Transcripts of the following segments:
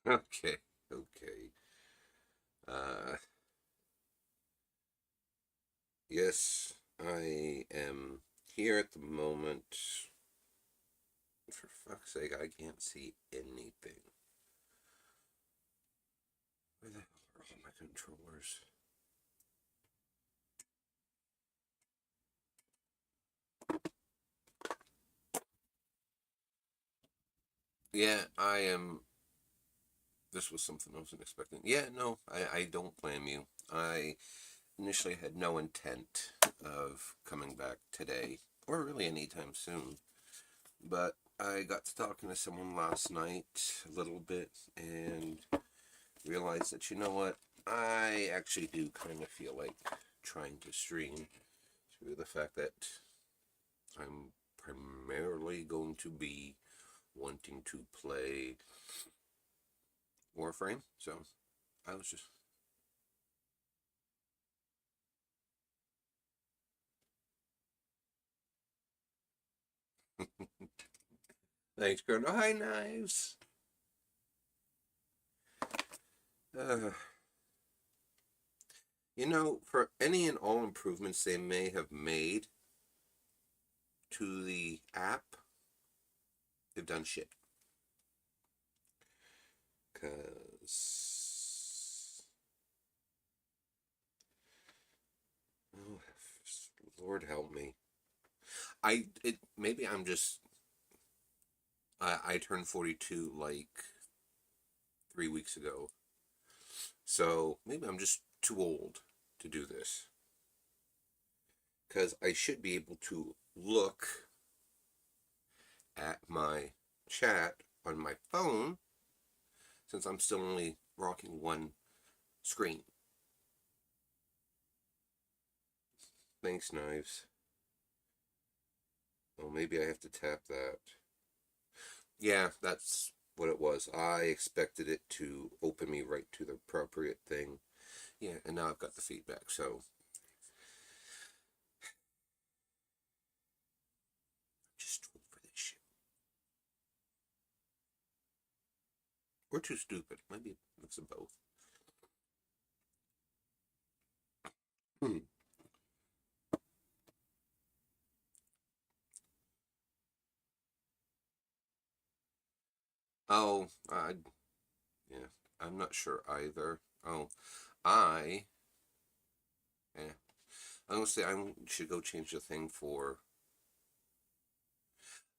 Okay, okay. Uh, yes, I am here at the moment. For fuck's sake, I can't see anything. Where the hell are all my controllers? Yeah, I am. This was something I wasn't expecting. Yeah, no, I don't blame you. I initially had no intent of coming back today, or really anytime soon. But I got to talking to someone last night a little bit and realized that, you know what, I actually do kind of feel like trying to stream through the fact that I'm primarily going to be wanting to play Warframe. So I was just. Thanks, Colonel. Hi, Knives. Uh, for any and all improvements they may have made to the app, they've done shit. Because. Oh, Lord help me. Maybe I'm just. I turned 42 like 3 weeks ago. So maybe I'm just too old to do this. Because I should be able to look at my chat on my phone since I'm still only rocking one screen. Thanks, Knives. Oh, maybe I have to tap that. Yeah, that's what it was. I expected it to open me right to the appropriate thing. Yeah, and now I've got the feedback, so just too old for this shit. Or too stupid. Maybe a mix of both. Hmm. Oh, yeah, I'm not sure either. Oh, I, yeah, I'm gonna say I should go change the thing for.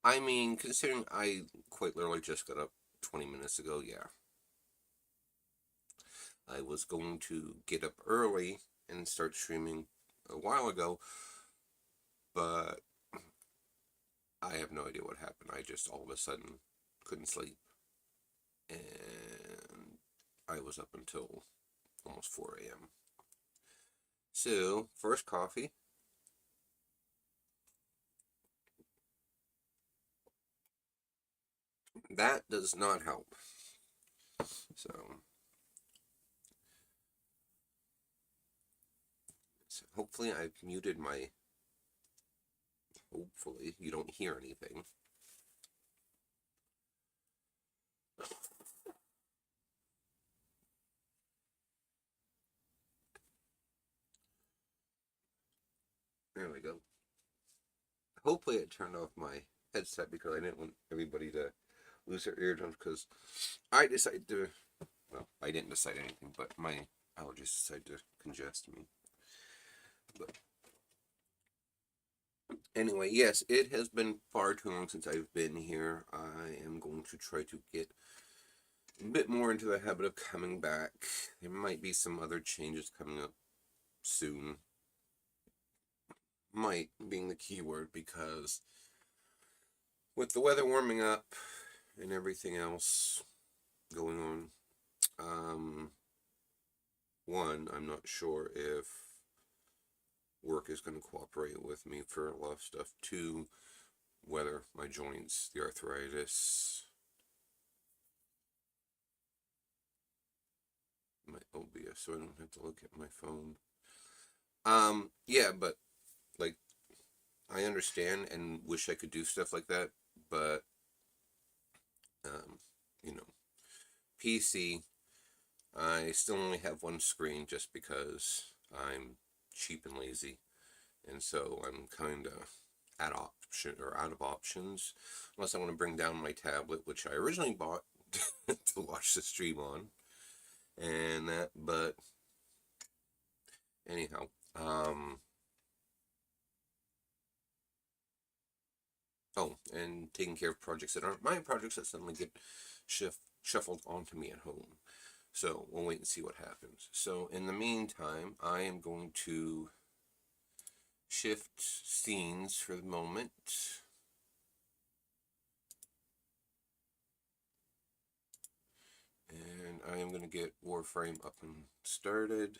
I mean, considering I quite literally just got up 20 minutes ago, yeah, I was going to get up early and start streaming a while ago, but I have no idea what happened. I just all of a sudden couldn't sleep, and I was up until almost 4 a.m. So, first coffee. That does not help. So, hopefully I've muted my. Hopefully you don't hear anything. There we go. Hopefully it turned off my headset because I didn't want everybody to lose their eardrums because I decided to. Well, I didn't decide anything, but my allergies decided to congest me. But anyway, yes, it has been far too long since I've been here. I am going to try to get a bit more into the habit of coming back. There might be some other changes coming up soon. Might being the key word because with the weather warming up and everything else going on, one, I'm not sure if work is going to cooperate with me for a lot of stuff. Two, whether my joints, the arthritis, my OBS, so I don't have to look at my phone. Yeah, but like I understand and wish I could do stuff like that, but um, you know, PC, I still only have one screen just because I'm cheap and lazy, and so I'm kind of out of options, unless I want to bring down my tablet, which I originally bought to watch the stream on, and that. But anyhow, oh, and taking care of projects that aren't my projects that suddenly get shuffled onto me at home. So we'll wait and see what happens. So in the meantime, I am going to shift scenes for the moment. And I am going to get Warframe up and started.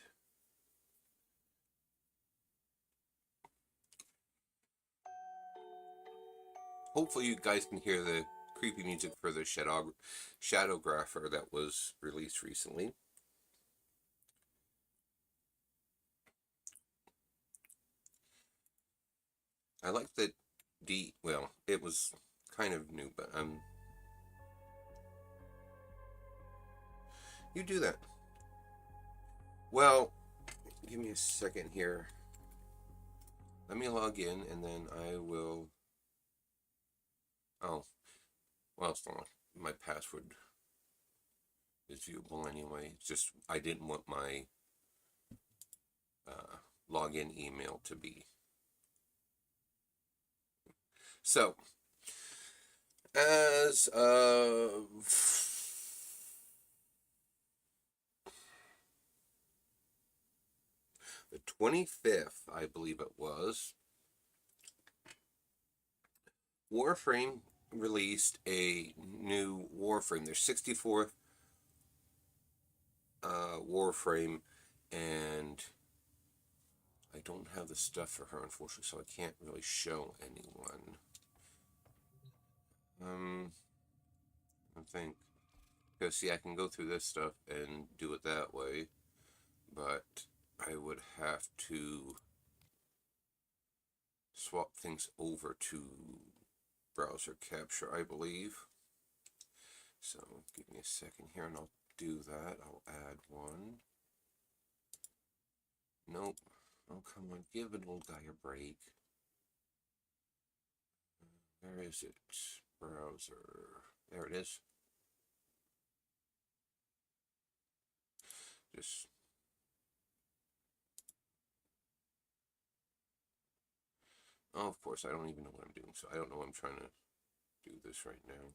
Hopefully you guys can hear the creepy music for the Shadowgrapher that was released recently. I like that well, it was kind of new, but you do that. Well, give me a second here. Let me log in and then I will. Oh, well, it's not. My password is viewable anyway. It's just I didn't want my login email to be. So, as of the 25th, I believe it was, Warframe released a new Warframe. Their 64th Warframe, and I don't have the stuff for her, unfortunately, so I can't really show anyone. I think, because see, I can go through this stuff and do it that way, but I would have to swap things over to browser capture, I believe. So give me a second here and I'll do that. I'll add one. Nope. Oh, come on. Give an old guy a break. Where is it? Browser. There it is. Just. Oh, of course, I don't even know what I'm doing, so I don't know I'm trying to do this right now.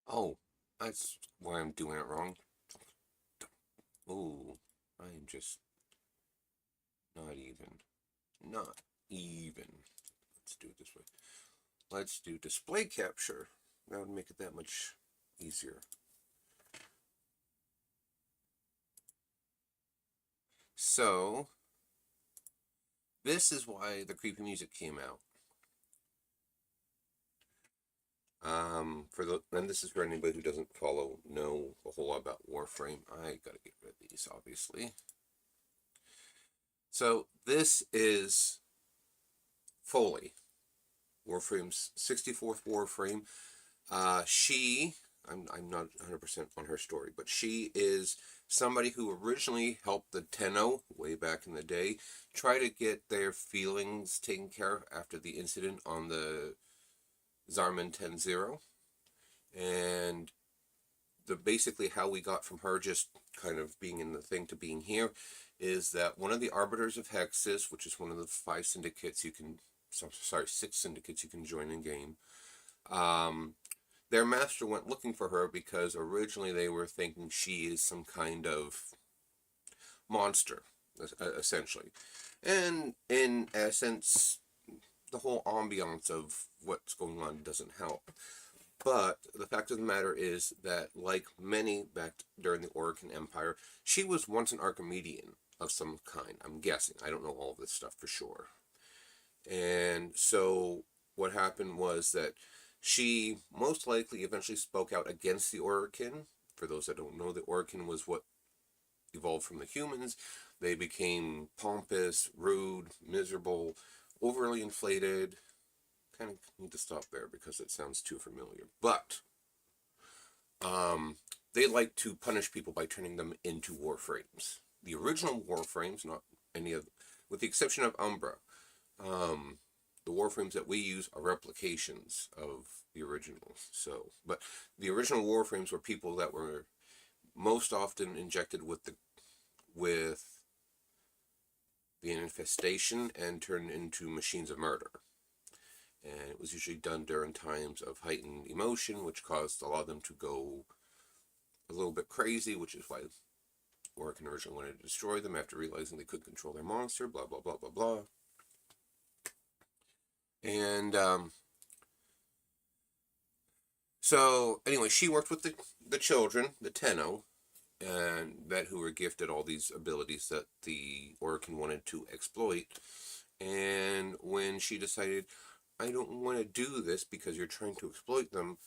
Oh, that's why I'm doing it wrong. Oh, I am just not even. Not even. Let's do it this way. Let's do display capture. That would make it that much easier. So, this is why the creepy music came out. And this is for anybody who doesn't know a whole lot about Warframe. I gotta get rid of these, obviously. So this is Foley, Warframe's 64th Warframe. I'm not 100% on her story, but she is somebody who originally helped the Tenno way back in the day try to get their feelings taken care of after the incident on the Zarman 10-0. And basically how we got from her just kind of being in the thing to being here is that one of the Arbiters of Hexus, which is one of the 6 syndicates you can join in game, their master went looking for her because originally they were thinking she is some kind of monster, essentially. And in essence, the whole ambiance of what's going on doesn't help. But the fact of the matter is that, like many back during the Orokin Empire, she was once an Archimedean of some kind, I'm guessing. I don't know all of this stuff for sure. And so what happened was that she most likely eventually spoke out against the Orokin. For those that don't know, the Orokin was what evolved from the humans, they became pompous, rude, miserable, overly inflated. Kind of need to stop there because it sounds too familiar. But they like to punish people by turning them into warframes. The original warframes, not any of, with the exception of Umbra, the warframes that we use are replications of the originals. So, but the original warframes were people that were most often injected with the infestation and turned into machines of murder. And it was usually done during times of heightened emotion, which caused a lot of them to go a little bit crazy, which is why Orokin originally wanted to destroy them after realizing they couldn't control their monster, blah, blah, blah, blah, blah. And, so, anyway, she worked with the children, the Tenno, and that who were gifted all these abilities that the Orokin wanted to exploit. And when she decided, I don't want to do this because you're trying to exploit them,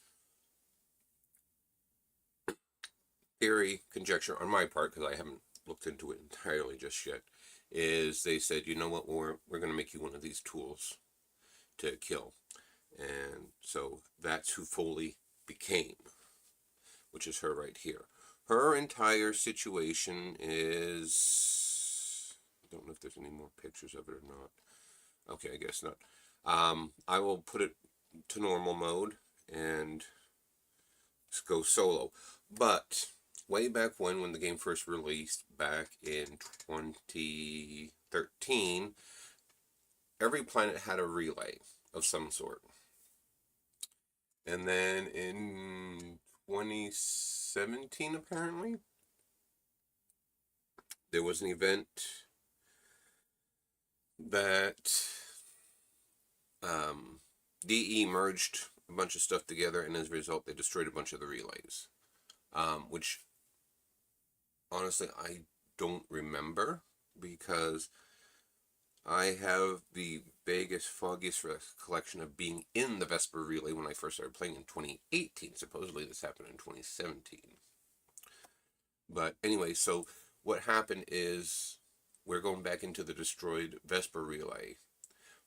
theory, conjecture on my part, because I haven't looked into it entirely just yet, is they said, you know what, we're going to make you one of these tools to kill. And so that's who Foley became, which is her right here. Her entire situation is, I don't know if there's any more pictures of it or not. Okay, I guess not. I will put it to normal mode and go solo. But way back when the game first released, back in 2013, every planet had a relay of some sort. And then in 2017, apparently, there was an event that DE merged a bunch of stuff together, and as a result, they destroyed a bunch of the relays. Which, honestly, I don't remember, because I have the vaguest, foggiest recollection of being in the Vesper Relay when I first started playing in 2018. Supposedly this happened in 2017. But anyway, so what happened is we're going back into the destroyed Vesper Relay,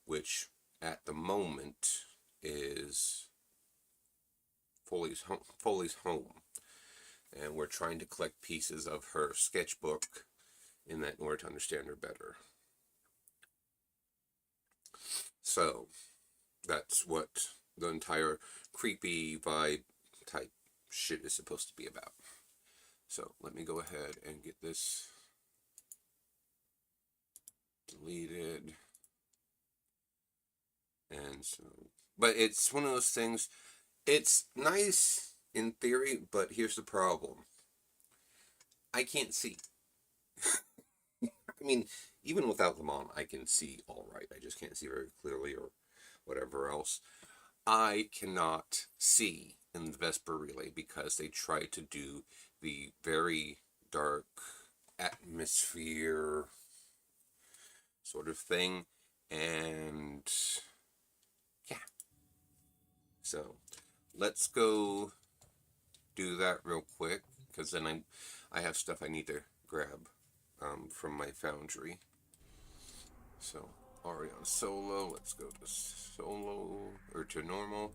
which at the moment is Foley's home. And we're trying to collect pieces of her sketchbook in order to understand her better. So that's what the entire creepy vibe type shit is supposed to be about. So let me go ahead and get this deleted. And so, but it's one of those things, it's nice in theory, but here's the problem. I can't see. I mean, even without them on, I can see all right. I just can't see very clearly or whatever else. I cannot see in the Vesper Relay because they try to do the very dark atmosphere sort of thing, and yeah. So let's go do that real quick, because then I have stuff I need to grab from my foundry. So already on solo, let's go to solo, or to normal,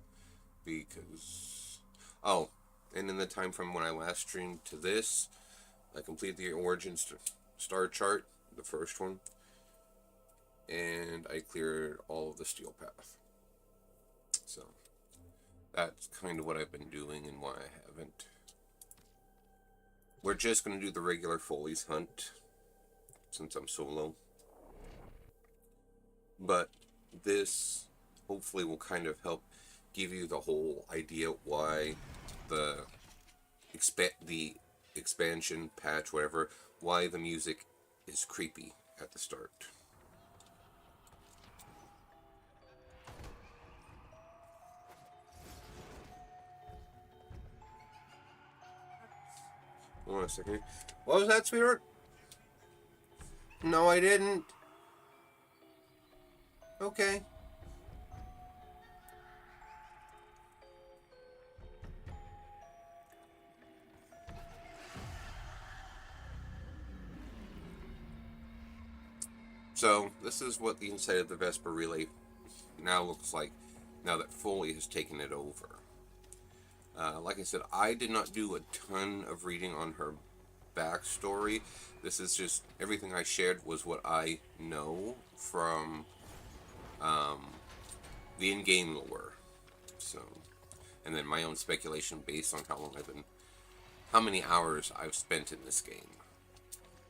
because, oh, and in the time from when I last streamed to this, I completed the Origin star chart, the first one, and I cleared all of the steel path. So that's kind of what I've been doing and why I haven't. We're just going to do the regular Foley's Hunt since I'm solo. But this hopefully will kind of help give you the whole idea why the expansion patch, whatever, why the music is creepy at the start. Hold on a second. What was that, sweetheart? No, I didn't. Okay. So this is what the inside of the Vesper Relay now looks like now that Foley has taken it over. Like I said, I did not do a ton of reading on her backstory. This is just everything I shared was what I know from the in-game lore. So, and then my own speculation based on how many hours I've spent in this game.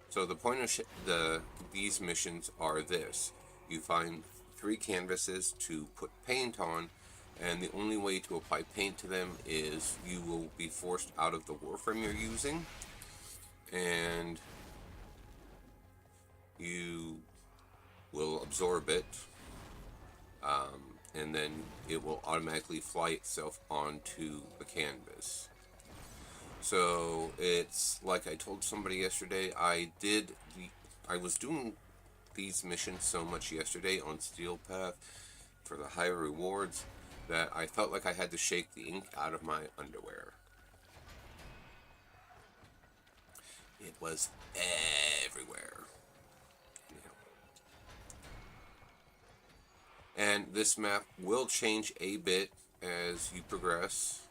So the point of these missions are this: you find 3 canvases to put paint on, and the only way to apply paint to them is you will be forced out of the warframe you're using, and you will absorb it, and then it will automatically fly itself onto the canvas. So it's like I told somebody yesterday, I was doing these missions so much yesterday on Steel Path for the higher rewards that I felt like I had to shake the ink out of my underwear. It was everywhere. And this map will change a bit as you progress.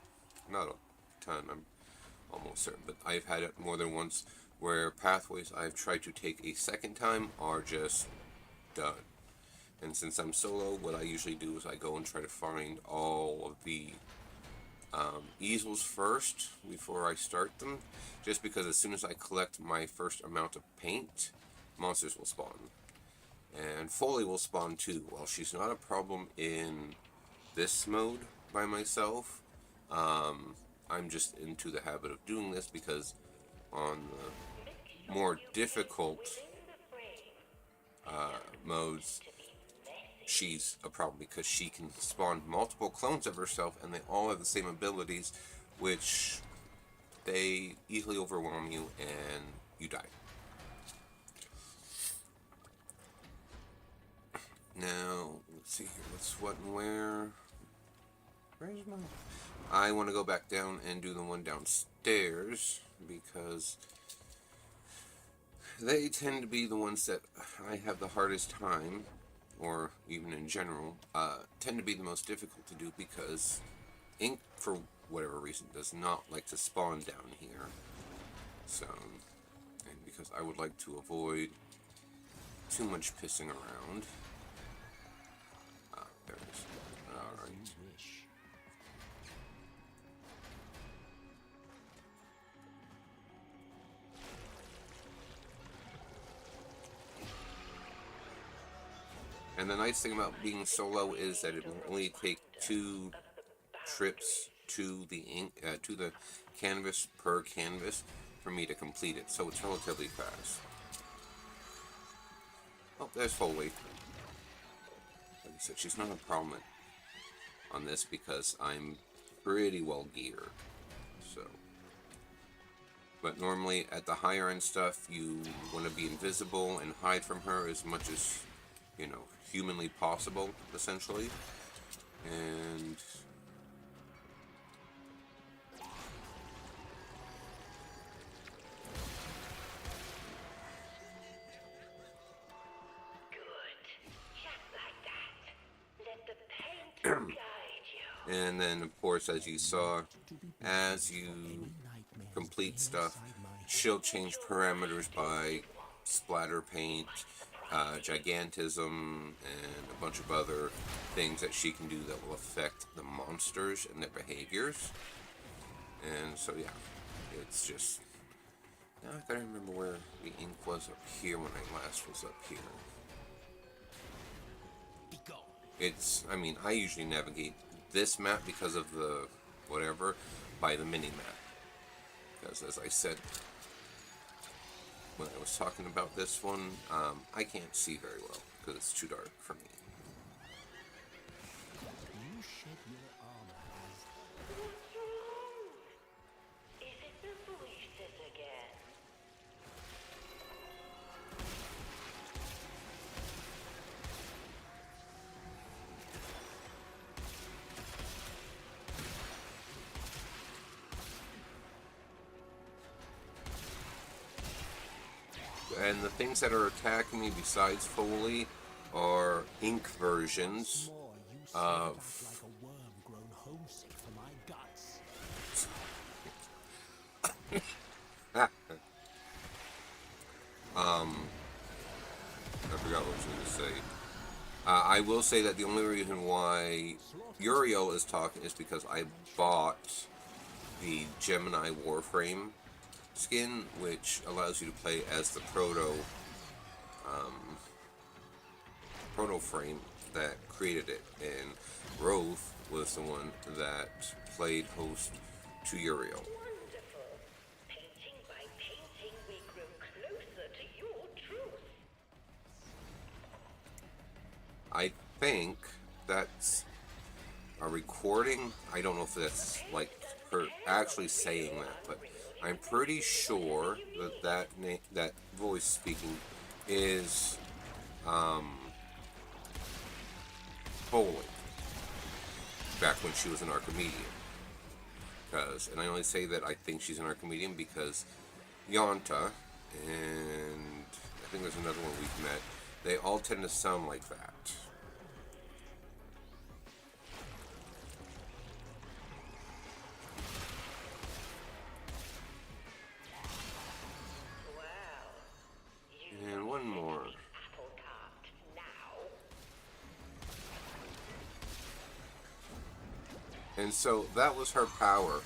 Not a ton, I'm almost certain, but I've had it more than once where pathways I've tried to take a second time are just done. And since I'm solo, what I usually do is I go and try to find all of the easels first before I start them, just because as soon as I collect my first amount of paint, monsters will spawn. And Foley will spawn too. While she's not a problem in this mode by myself, I'm just into the habit of doing this because on the more difficult modes, she's a problem because she can spawn multiple clones of herself and they all have the same abilities, which they easily overwhelm you and you die. Now, let's see here. What's what and where? Where's my... I want to go back down and do the one downstairs because they tend to be the ones that I have the hardest time, or even in general, tend to be the most difficult to do because ink, for whatever reason, does not like to spawn down here. So, and because I would like to avoid too much pissing around. There it is. Alright. And the nice thing about being solo is that it will only take 2 trips to the canvas per canvas for me to complete it, so it's relatively fast. Oh, there's Foley. Like I said, she's not a problem on this because I'm pretty well geared. So, but normally at the higher end stuff, you want to be invisible and hide from her as much as, you know, humanly possible, essentially. And and then, of course, as you saw, as you complete stuff, she'll change parameters by splatter paint, gigantism, and a bunch of other things that she can do that will affect the monsters and their behaviors. And so, yeah, it's just... Now I gotta remember where the ink was up here when I last was up here. It's, I mean, I usually navigate this map because of the whatever by the mini-map. Because as I said when I was talking about this one, I can't see very well because it's too dark for me. You shed your armor as... Is it the voices again? and the things that are attacking me besides Foley are ink versions More, you of. slithered out like a worm grown homesick for my guts. I forgot what I was going to say. I will say that the only reason why Uriel is talking is because I bought the Gemini Warframe skin, which allows you to play as the proto frame that created it, and Roth was the one that played host to Uriel. Wonderful. Painting by painting, we grow closer to your truth. I think that's a recording. I don't know if that's like her actually saying that, but I'm pretty sure that voice speaking is Foley back when she was an Archimedean. And I only say that I think she's an Archimedean because Yonta and I think there's another one we've met. They all tend to sound like that. Well, And one more. apple cart now. And so that was her power.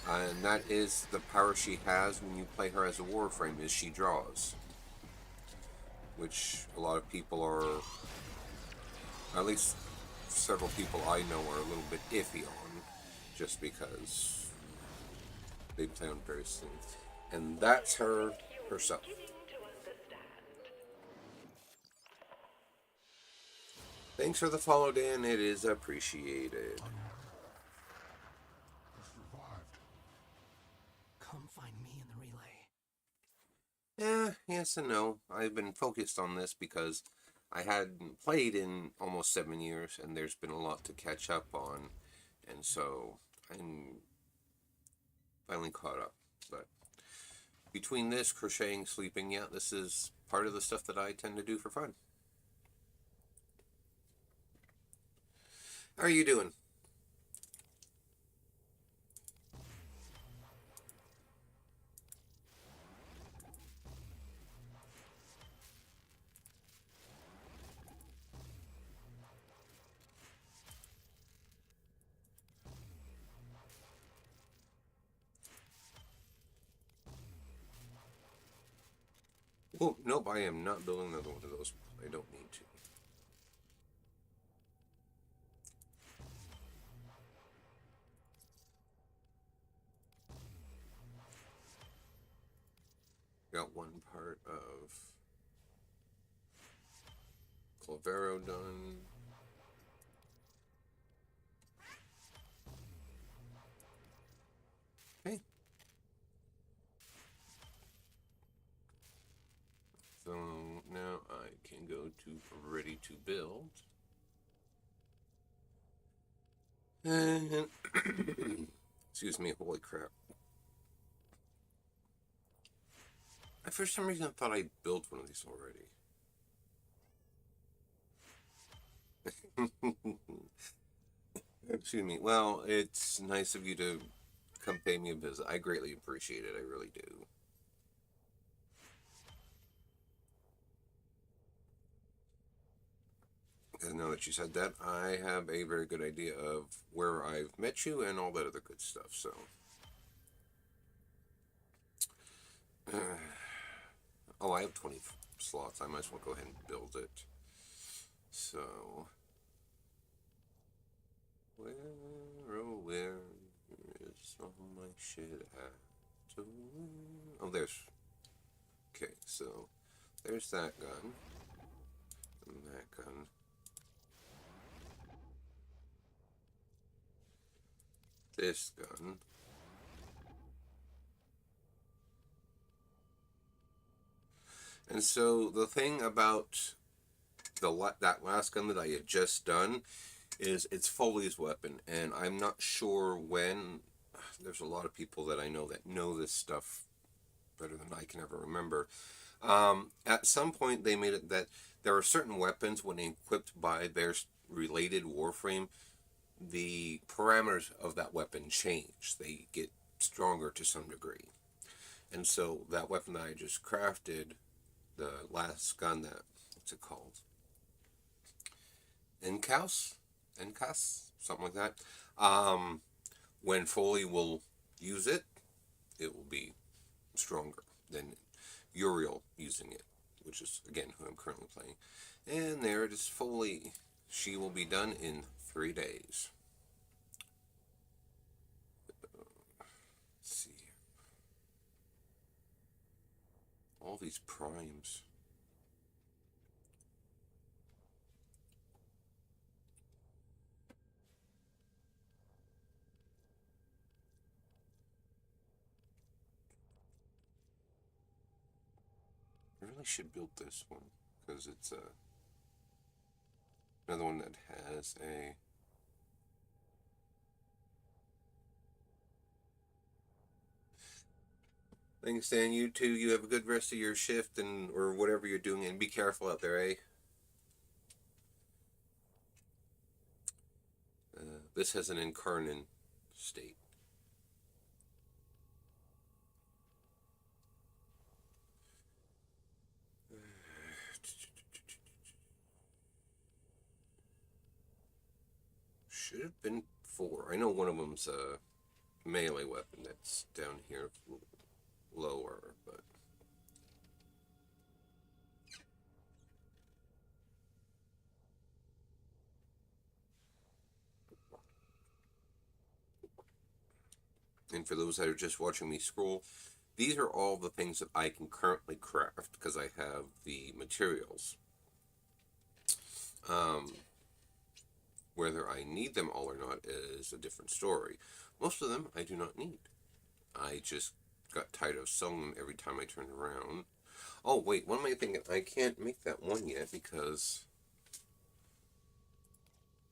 And that is the power she has when you play her as a Warframe, is she draws. Which a lot of people are, at least several people I know, are a little bit iffy on, just because they play on various things. And that's her herself. Beginning to understand. Thanks for the follow, Dan. It is appreciated. Come find me in the relay. Yes and no. I've been focused on this because I hadn't played in almost 7 years, and there's been a lot to catch up on, and so I'm finally caught up. But between this, crocheting, sleeping, yeah, this is part of the stuff that I tend to do for fun. How are you doing? Oh, nope, I am not building another one of those. I don't need to. Got one part of Clavero done. Okay. So now I can go to ready to build. And excuse me, holy crap. For some reason I thought I built one of these already. Excuse me. Well, it's nice of you to come pay me a visit. I greatly appreciate it. I really do. And now that you said that, I have a very good idea of where I've met you and all that other good stuff. So, oh, I have 20 slots. I might as well go ahead and build it. So, where is all my shit at? Oh, there's. Okay, so there's that gun. And that gun. This gun. And so the thing about that last gun that I had just done is it's Foley's weapon, and I'm not sure when. There's a lot of people that I know that know this stuff better than I can ever remember. At some point, they made it that there are certain weapons, when equipped by their related Warframe, the parameters of that weapon change. They get stronger to some degree. And so that weapon that I just crafted, the last gun that, what's it called? Encaus? Encas? Something like that. When Foley will use it, it will be stronger than Uriel using it, which is, again, who I'm currently playing. And there it is, Foley. She will be done in 3 days. Let's see. All these primes. I really should build this one, because it's another one that has a... Thanks, Dan. You too. You have a good rest of your shift and or whatever you're doing, and be careful out there, eh? This has an Incarnon state. Should have been 4. I know one of them's a melee weapon that's down here lower, but... And for those that are just watching me scroll, these are all the things that I can currently craft because I have the materials. Whether I need them all or not is a different story. Most of them I do not need. I just got tired of selling them every time I turned around. Oh, wait, one more thing. I can't make that one yet because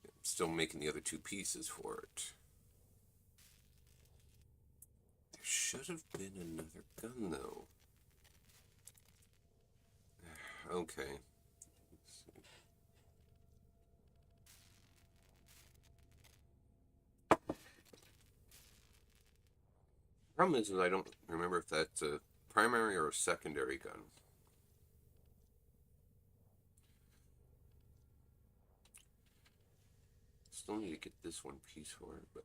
I'm still making the other 2 pieces for it. There should have been another gun, though. Okay. Problem is I don't remember if that's a primary or a secondary gun. Still need to get this one piece for it, but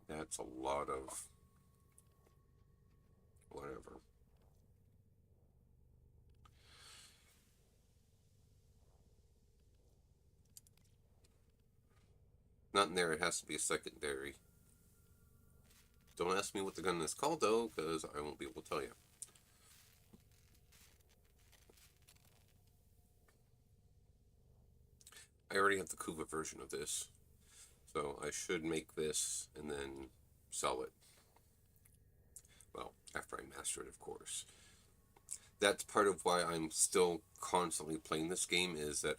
that's a lot of whatever. Not in there, it has to be a secondary. Don't ask me what the gun is called, though, because I won't be able to tell you. I already have the Kuva version of this, so I should make this and then sell it. Well, after I master it, of course. That's part of why I'm still constantly playing this game, is that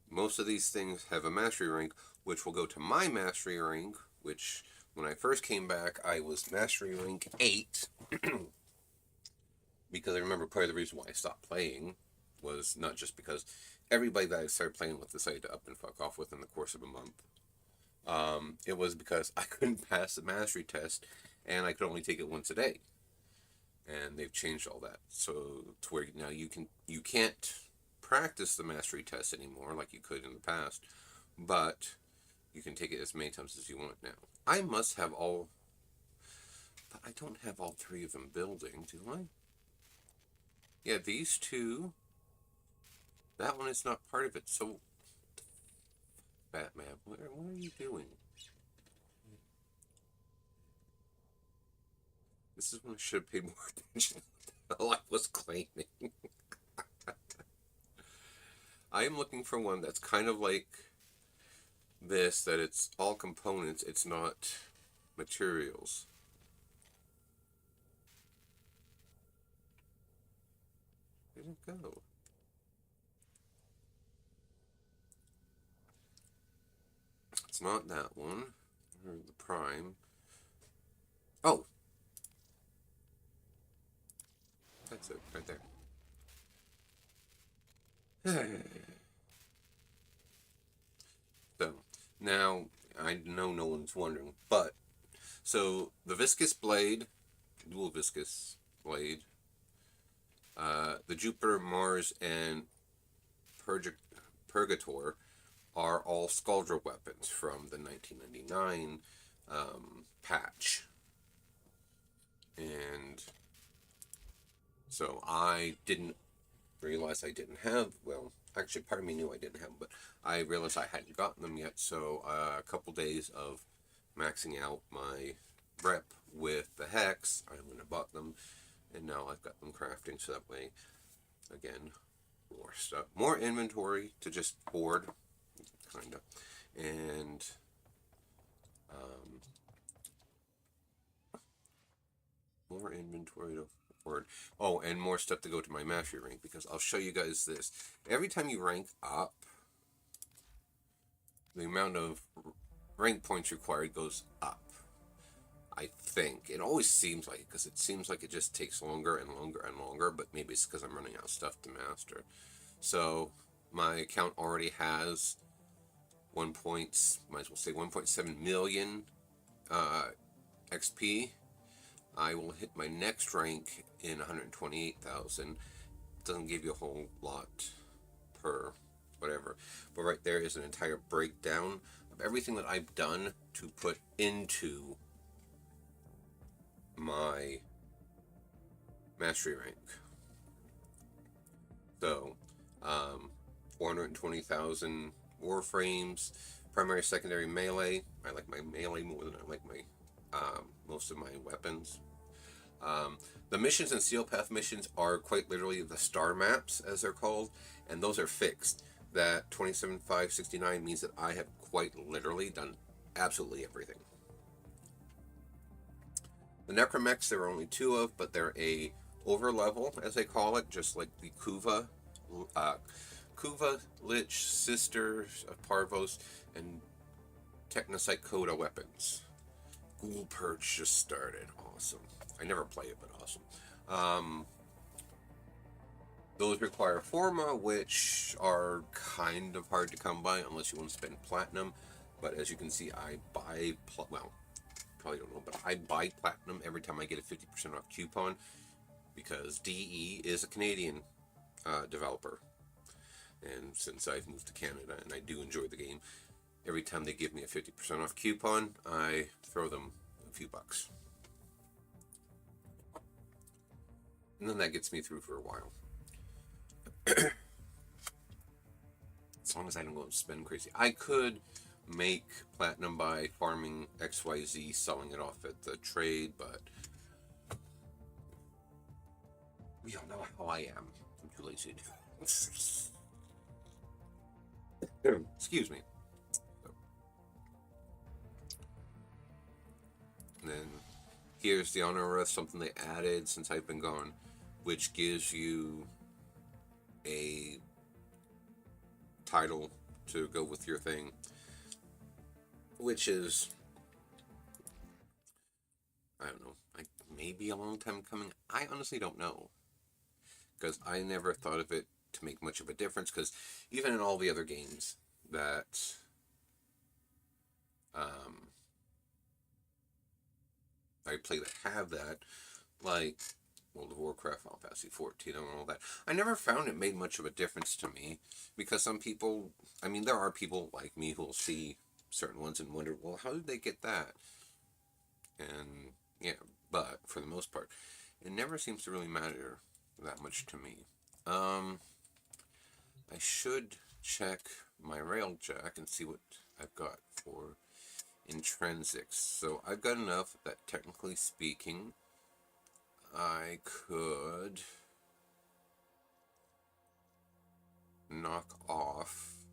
most of these things have a mastery rank, which will go to my mastery rank, which when I first came back, I was mastery rank 8. Because I remember part of the reason why I stopped playing was not just because everybody that I started playing with decided to up and fuck off within the course of a month. It was because I couldn't pass the mastery test, and I could only take it once a day. And they've changed all that, so to where now you can't practice the mastery test anymore like you could in the past, but you can take it as many times as you want now. I must have all, but I don't have all 3 of them building, do I? Yeah, these 2. That one is not part of it, so... Batman, what are you doing? This is when I should have paid more attention to the hell I was claiming. I am looking for one that's kind of like this, that it's all components, it's not materials. Where did it go? It's not that one. Or the prime. Oh! That's it, right there. So, now, I know no one's wondering, but, so, the Viscous Blade, dual Viscous Blade, the Jupiter, Mars, and Purgator are all Skuldra weapons from the 1999 patch. And so I didn't realize I didn't have, well, actually part of me knew I didn't have them, but I realized I hadn't gotten them yet, so a couple days of maxing out my rep with the Hex, I went and bought them, and now I've got them crafting, so that way, again, more stuff, more inventory to just hoard, kinda, and more inventory to hoard. Oh, and more stuff to go to my mastery rank, because I'll show you guys this. Every time you rank up, the amount of rank points required goes up. I think. It always seems like it, because it seems like it just takes longer and longer and longer, but maybe it's because I'm running out of stuff to master. So, my account already has might as well say 1.7 million XP. I will hit my next rank in 128,000. Doesn't give you a whole lot per whatever. But right there is an entire breakdown of everything that I've done to put into my mastery rank. So, 420,000 warframes, primary, secondary, melee. I like my melee more than I like my most of my weapons. The missions and Steel Path missions are quite literally the star maps, as they're called, and those are fixed. That 27,569 means that I have quite literally done absolutely everything. The Necromechs there are only 2 of, but they're a over level, as they call it, just like the Kuva, Lich, Sisters of Parvos, and Technocyte Coda weapons. Ghoul Purge just started. Awesome. I never play it, but awesome. Those require Forma, which are kind of hard to come by unless you want to spend platinum. But as you can see, I buy, well, probably don't know, but I buy platinum every time I get a 50% off coupon, because DE is a Canadian developer. And since I've moved to Canada and I do enjoy the game, every time they give me a 50% off coupon, I throw them a few bucks. And then that gets me through for a while. As long as I don't go and spend crazy. I could make platinum by farming XYZ, selling it off at the trade, but we all know how I am. I'm too lazy to do it. Excuse me. And then here's the honor of something they added since I've been gone, which gives you a title to go with your thing, which is, I don't know, like maybe a long time coming. I honestly don't know, because I never thought of it to make much of a difference, because even in all the other games that I play that have that, like World of Warcraft, Final Fantasy 14, and all that, I never found it made much of a difference to me, because some people, I mean, there are people like me who will see certain ones and wonder, well, how did they get that? And yeah, but for the most part, it never seems to really matter that much to me. I should check my Railjack and see what I've got for intrinsics. So I've got enough that, technically speaking, I could knock off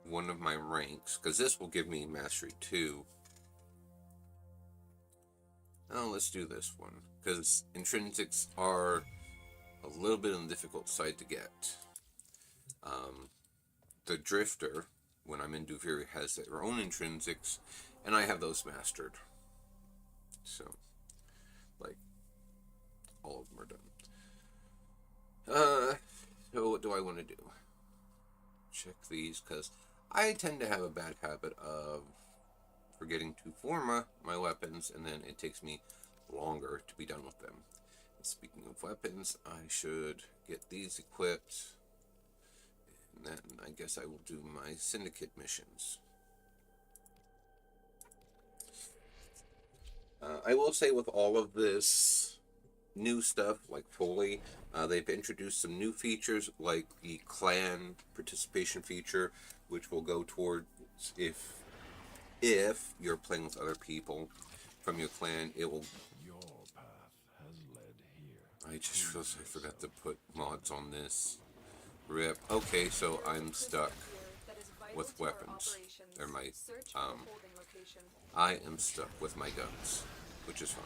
one of my ranks, because this will give me Mastery 2. Oh, let's do this one, because intrinsics are a little bit on the difficult side to get. The Drifter, when I'm in Duviri, has their own intrinsics, and I have those mastered. So, like, all of them are done. So what do I want to do? Check these, because I tend to have a bad habit of forgetting to form my weapons, and then it takes me longer to be done with them. And speaking of weapons, I should get these equipped, and then I guess I will do my syndicate missions. I will say with all of this new stuff like Foley, they've introduced some new features like the clan participation feature, which will go towards if you're playing with other people from your clan, it will. Your path has led here. I just realized I forgot to put mods on this. Rip. Okay, so I'm stuck with weapons. They're my I am stuck with my guns, which is fine.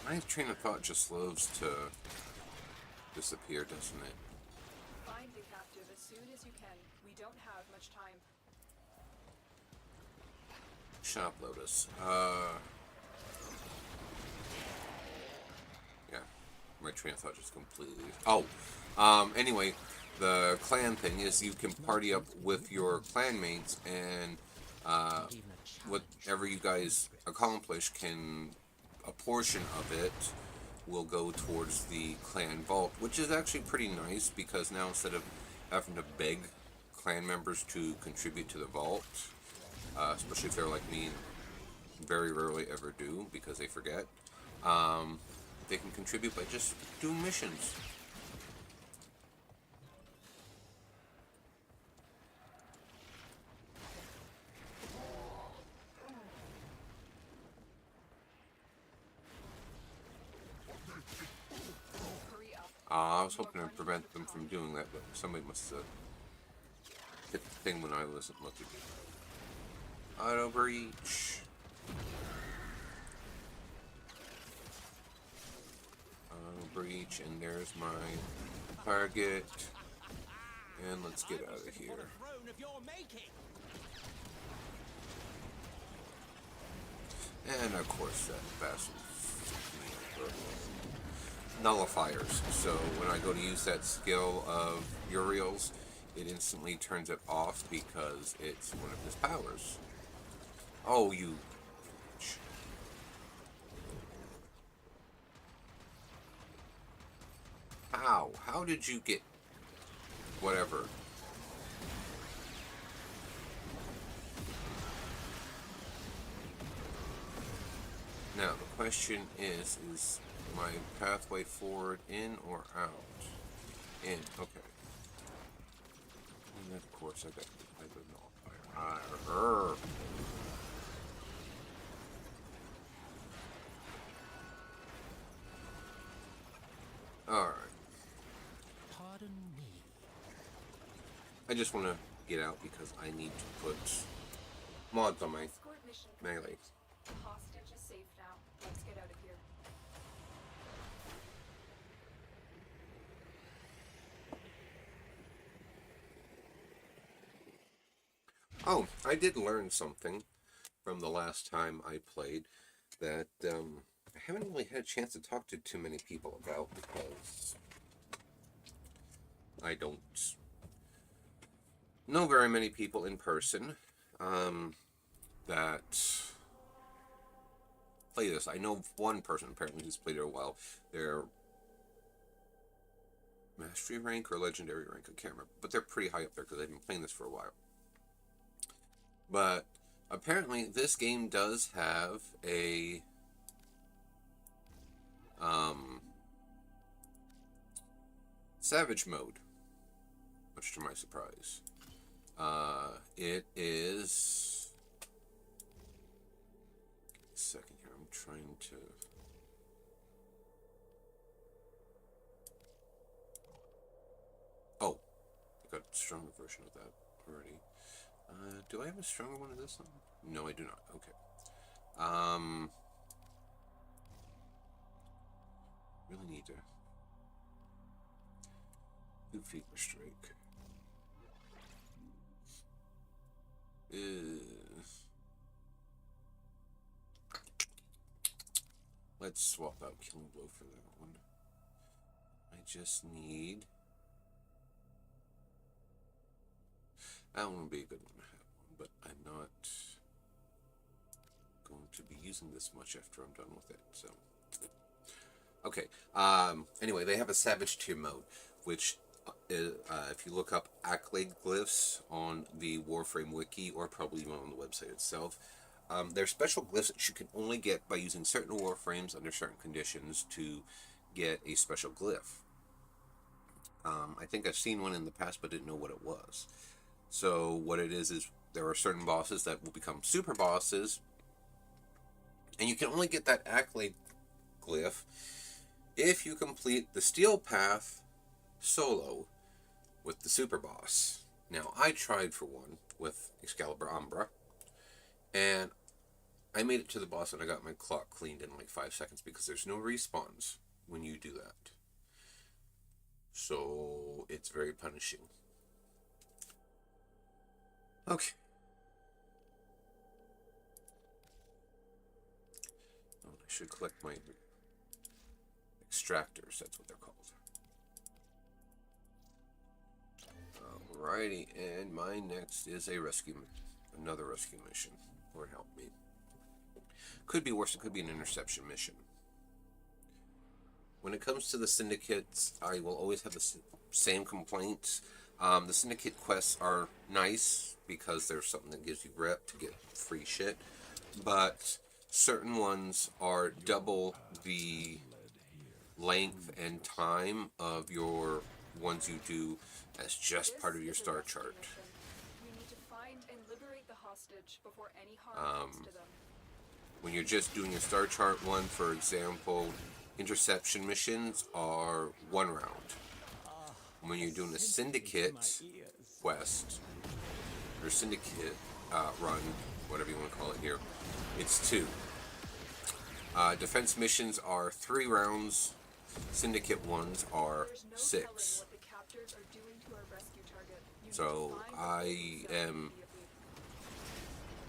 My train of thought just loves to disappear, doesn't it? Find the captive as soon as you can. We don't have much time. Shop Lotus. Yeah. My train of thought just completely. Oh. Anyway, the clan thing is you can party up with your clanmates, and whatever you guys accomplish can. A portion of it will go towards the clan vault, which is actually pretty nice because now instead of having to beg clan members to contribute to the vault, especially if they're like me and very rarely ever do because they forget, they can contribute by just doing missions. I was hoping to prevent them from doing that, but somebody must have hit the thing when I wasn't looking. Auto breach. Auto breach, and there's my target. And let's get out of here. And of course that bastard. Nullifiers. So when I go to use that skill of Uriel's, it instantly turns it off because it's one of his powers. Oh, you. How? How did you get whatever? Now the question is my pathway forward in or out? In, okay. And of course I got the nullifier. Alright. Pardon me. I just want to get out because I need to put mods on my Escort mission melee. complete. Hostage is safe now. Let's get out of here. Oh, I did learn something from the last time I played that I haven't really had a chance to talk to too many people about because I don't know very many people in person that play this. I know one person apparently who's played it a while. They're mastery rank or legendary rank, I can't remember, but they're pretty high up there because they've been playing this for a while. But apparently this game does have a savage mode, much to my surprise. It is a second here, I'm trying to I got a stronger version of that already. Do I have a stronger one of this one? No, I do not. Okay. Really need to 2 feet strike. Let's swap out Killing Blow for that one. I just need... That one would be a good one to have one, but I'm not going to be using this much after I'm done with it, so... Okay, anyway, they have a Savage Tier mode, which, if you look up accolade glyphs on the Warframe wiki, or probably even on the website itself, they're special glyphs that you can only get by using certain Warframes under certain conditions to get a special glyph. I think I've seen one in the past, but didn't know what it was. So what it is there are certain bosses that will become super bosses, and you can only get that accolade glyph if you complete the Steel Path solo with the super boss. Now, I tried for one with Excalibur Umbra, and I made it to the boss and I got my clock cleaned in like 5 seconds because there's no respawns when you do that. So it's very punishing. Okay. Oh, I should collect my extractors, that's what they're called. Alrighty, and my next is a another rescue mission. Lord help me. Could be worse, it could be an interception mission. When it comes to the syndicates, I will always have the same complaints. The syndicate quests are nice because there's something that gives you rep to get free shit, but certain ones are double the length and time of your ones you do as just part of your star chart. We need to find and liberate the hostage before any harm comes to them. When you're just doing a star chart one, for example, interception missions are 1 round. When you're doing a syndicate quest, or syndicate run, whatever you want to call it here, it's 2. Defense missions are 3 rounds. Syndicate ones are 6. So I am,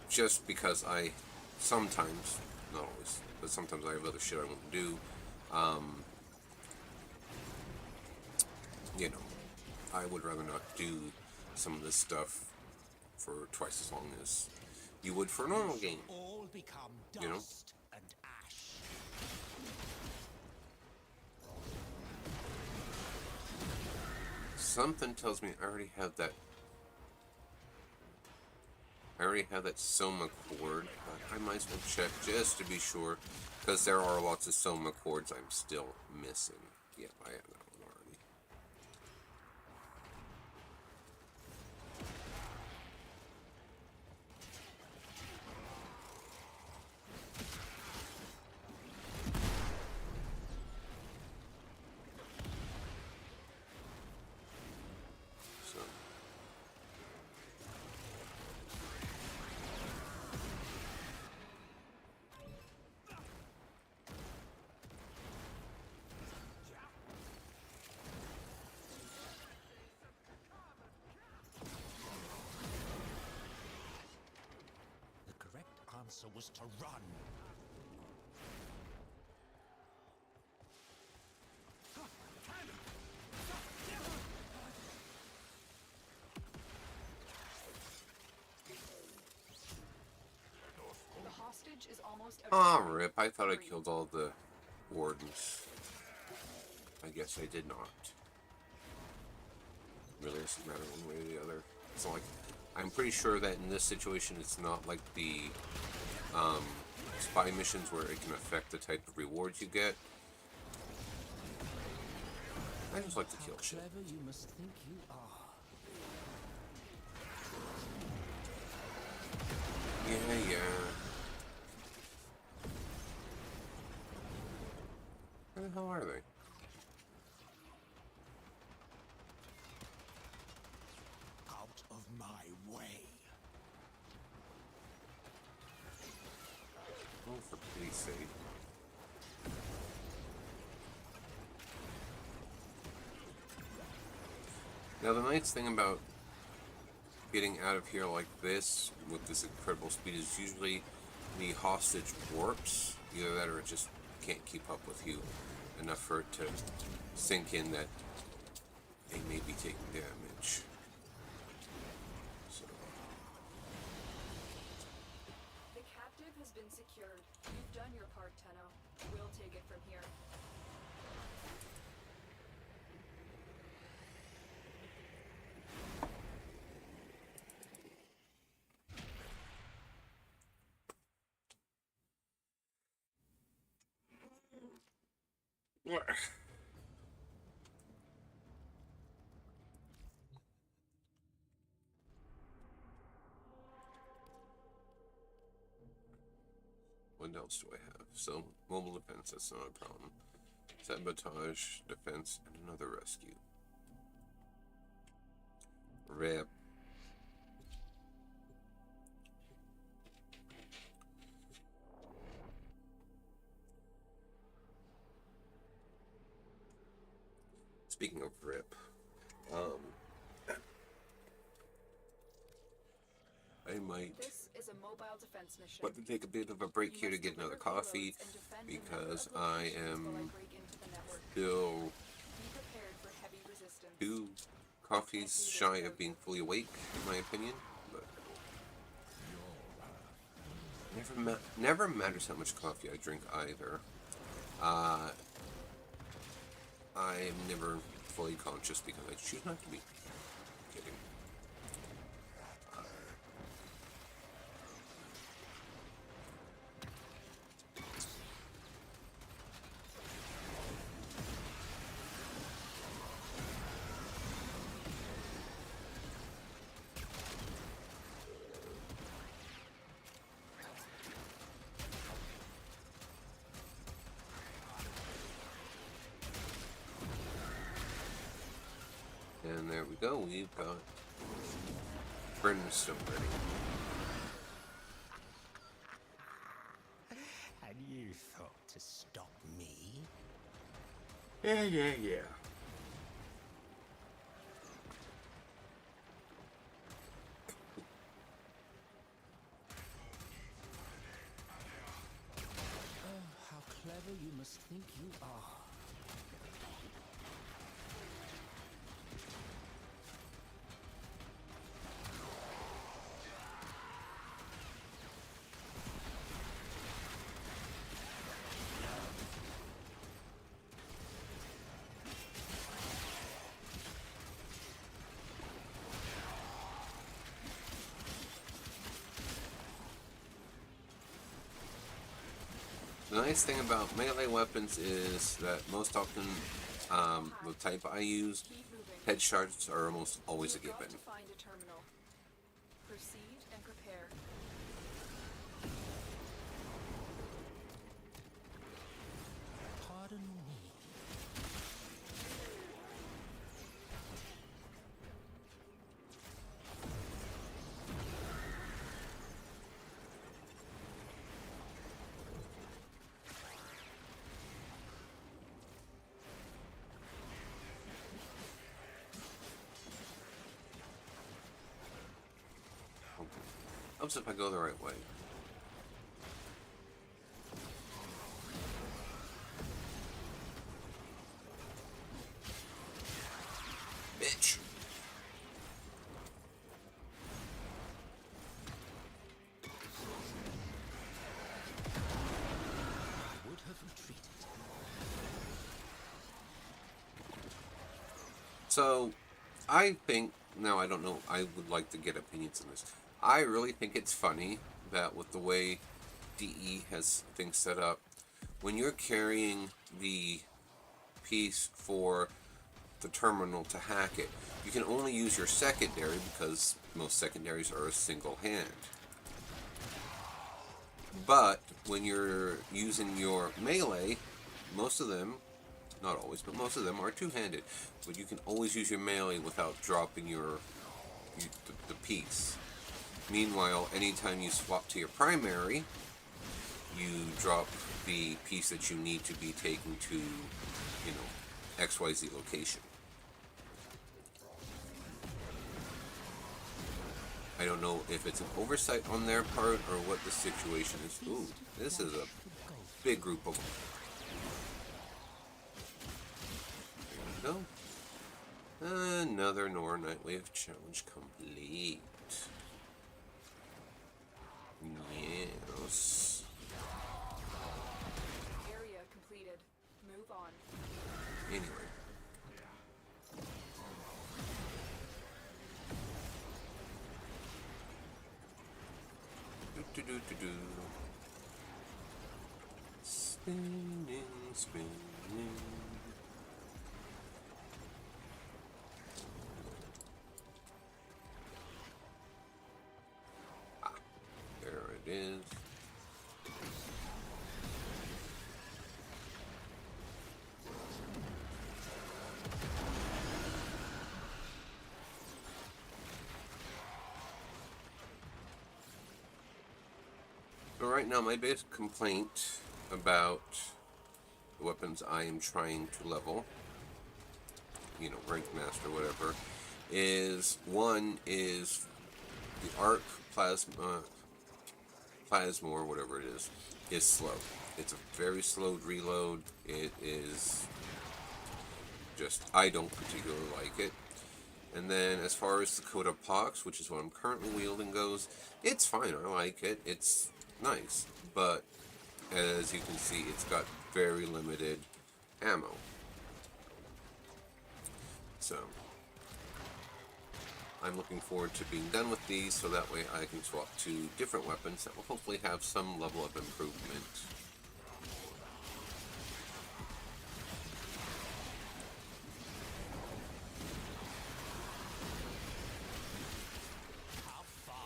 just because I sometimes, not always, but sometimes I have other shit I want to do, you know, I would rather not do some of this stuff for twice as long as you would for a normal game. All become dust, you know? And ash. Something tells me I already have that. I already have that Soma cord, but I might as well check just to be sure, because there are lots of Soma cords I'm still missing. Yep, I have that one already. So. The correct answer was to run. The hostage is almost Ah, rip. I thought I killed all the wardens. I guess I did not. Really doesn't matter one way or the other. It's not like, I'm pretty sure that in this situation it's not like the spy missions where it can affect the type of rewards you get. I just like to kill shit. Clever you must think you are. Yeah, yeah. Where the hell are they? Out of my way. Oh, for pity's sake. Now, the nice thing about getting out of here like this with this incredible speed is usually the hostage warps. Either that or it just can't keep up with you enough for it to sink in that they may be taking damage. So, The captive has been secured. You've done your part, Tenno. We'll take it from here. what else do I have? So, mobile defense, that's not a problem. Sabotage, defense, and another rescue. Rip. Speaking of rip, I might This is a mobile defense mission. want to take a bit of a break You here to must get another deliver coffee payloads and defend a because number of I locations am while I break into the network. still Be prepared for heavy resistance. 2 coffees shy of being fully awake, in my opinion. But never matters how much coffee I drink either. I'm never fully conscious because I choose not to be. Kidding. And there we go, we've got Brimstone ready. Had you thought to stop me? Yeah. Oh, how clever you must think you are. The nice thing about melee weapons is that most often, the type I use, Keep moving. headshots are almost always a You've got given. to find a terminal. Proceed and prepare. Pardon me. Helps if I go the right way. Bitch! I would have retreated. So, I think, now I don't know, I would like to get opinions on this. I really think it's funny that with the way DE has things set up, when you're carrying the piece for the terminal to hack it, you can only use your secondary because most secondaries are a single hand. But when you're using your melee, most of them, not always, but most of them are two-handed. But you can always use your melee without dropping the piece. Meanwhile, anytime you swap to your primary, you drop the piece that you need to be taken to, XYZ location. I don't know if it's an oversight on their part or what the situation is. Ooh, this is a big group of them. There we go. Another Nora Nightwave challenge complete. Yes. Area completed. Move on. Anyway. Do. Spinning, spinning. Ah, there it is. So right now, my biggest complaint about the weapons I am trying to level, you know, rank master, whatever, is one is the arc plasma, or whatever it is slow. It's a very slowed reload. It is just, I don't particularly like it. And then as far as the Coda Pox, which is what I'm currently wielding, goes, it's fine. I like it. It's nice. But as you can see, it's got very limited ammo. So I'm looking forward to being done with these so that way I can swap to different weapons that will hopefully have some level of improvement.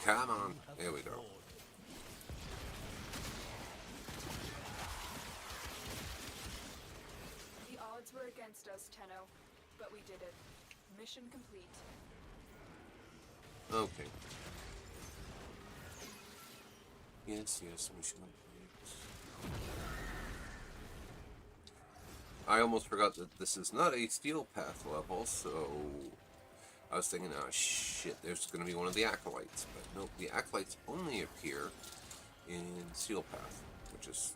Come on. There we go. The odds were against us, Tenno, but we did it. Mission complete. Okay. Yes, mission complete. I almost forgot that this is not a Steel Path level, so I was thinking, oh shit, there's going to be one of the Acolytes. But nope, the Acolytes only appear in Steel Path, which is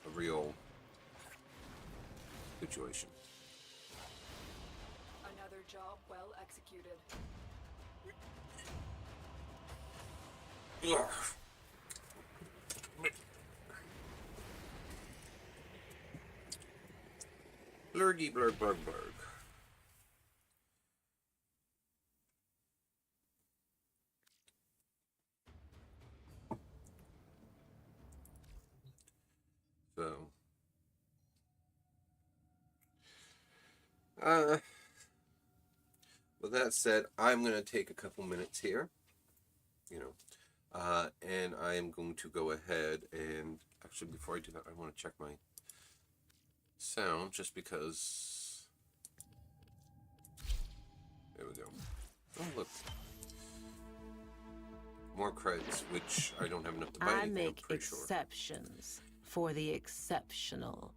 a real situation. Another job well executed. Ugh. Blurgy blurg blurg blurg. So, with that said, I'm going to take a couple minutes here, and I am going to go ahead and, actually, before I do that, I want to check my sound, just because, there we go. Oh, look. More credits, which I don't have enough to buy I anything, make I'm pretty sure. exceptions for the exceptional.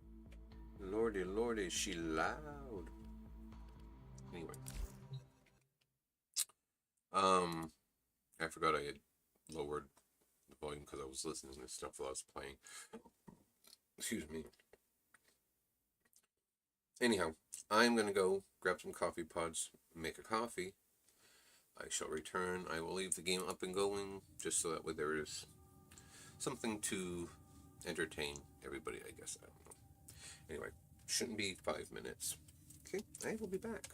Lordy, lordy, she loud. Anyway. I forgot I had lowered the volume because I was listening to stuff while I was playing. Excuse me. Anyhow, I'm going to go grab some coffee pods, make a coffee. I shall return. I will leave the game up and going, just so that way there is something to entertain everybody, I guess. I don't know. Anyway, shouldn't be 5 minutes. Okay, I will be back.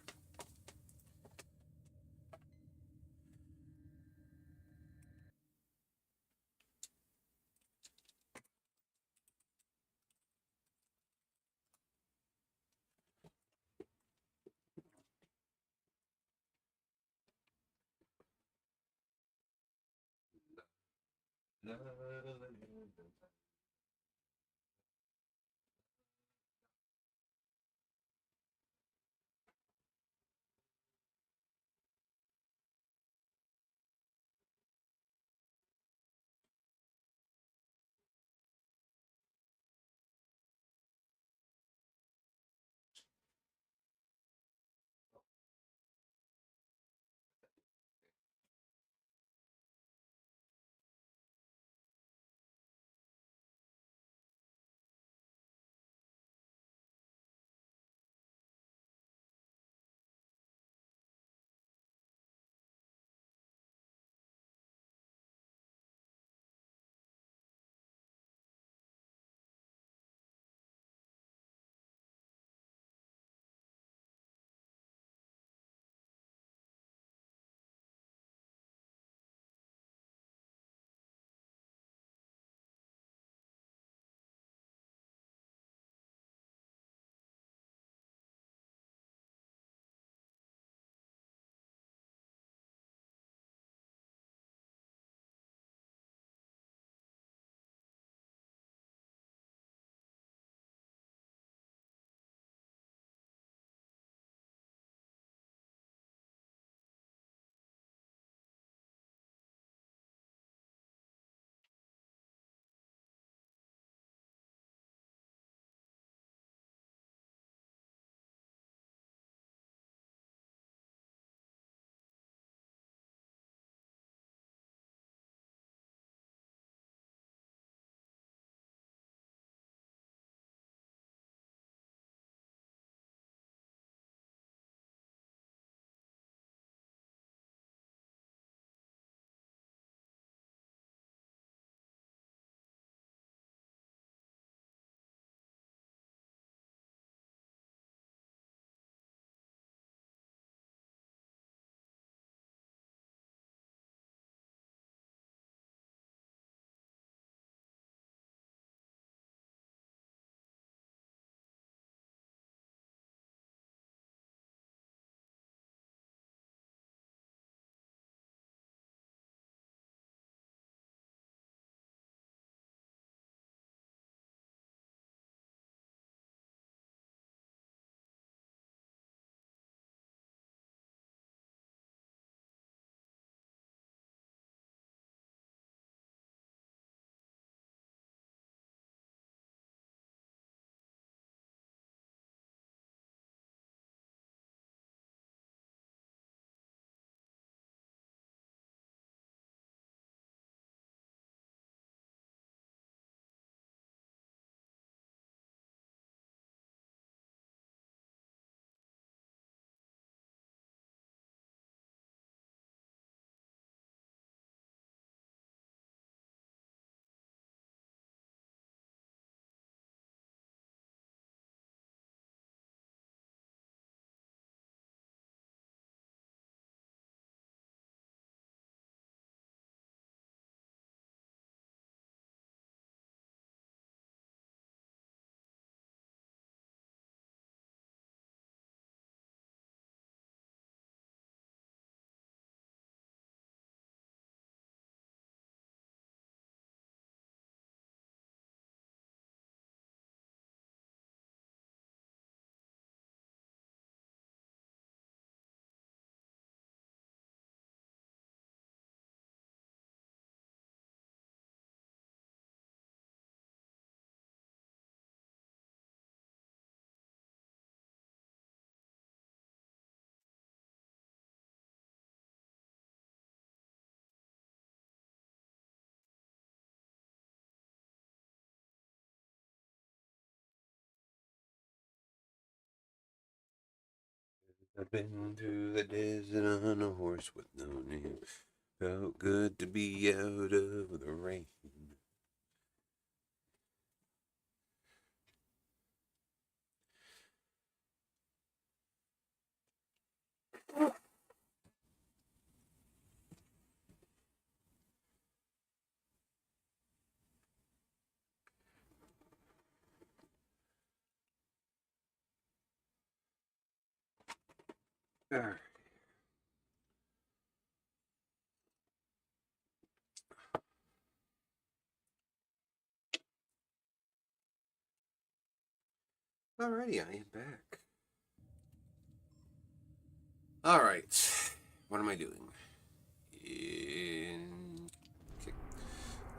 I've been through the desert on a horse with no name. Felt good to be out of the rain. Alright. Alrighty, I am back. Alright. What am I doing? Okay.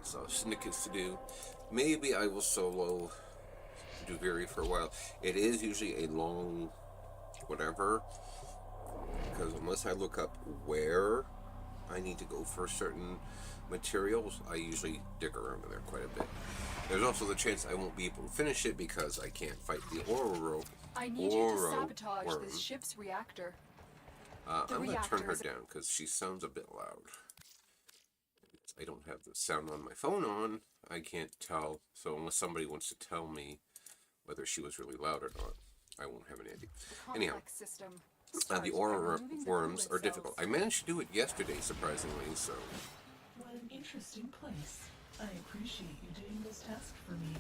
So syndicates to do. Maybe I will solo Duviri for a while. It is usually a long whatever. Because unless I look up where I need to go for certain materials, I usually dig around in there quite a bit. There's also the chance I won't be able to finish it because I can't fight the Oro. I need you to sabotage this ship's reactor. I'm going to turn her reactors- down because she sounds a bit loud. I don't have the sound on my phone on. I can't tell. So unless somebody wants to tell me whether she was really loud or not, I won't have any idea. Anyhow, Complex system. the Start by Aura removing the worms coolant are difficult. I cells. managed to do it yesterday, surprisingly, so... What an interesting place. I appreciate you doing this task for me.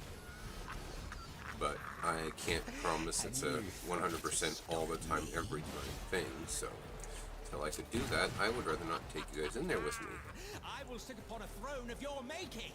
But I can't promise it's a 100% all the time, every time thing, so... Until I could do that, I would rather not take you guys in there with me. I will sit upon a throne of your making.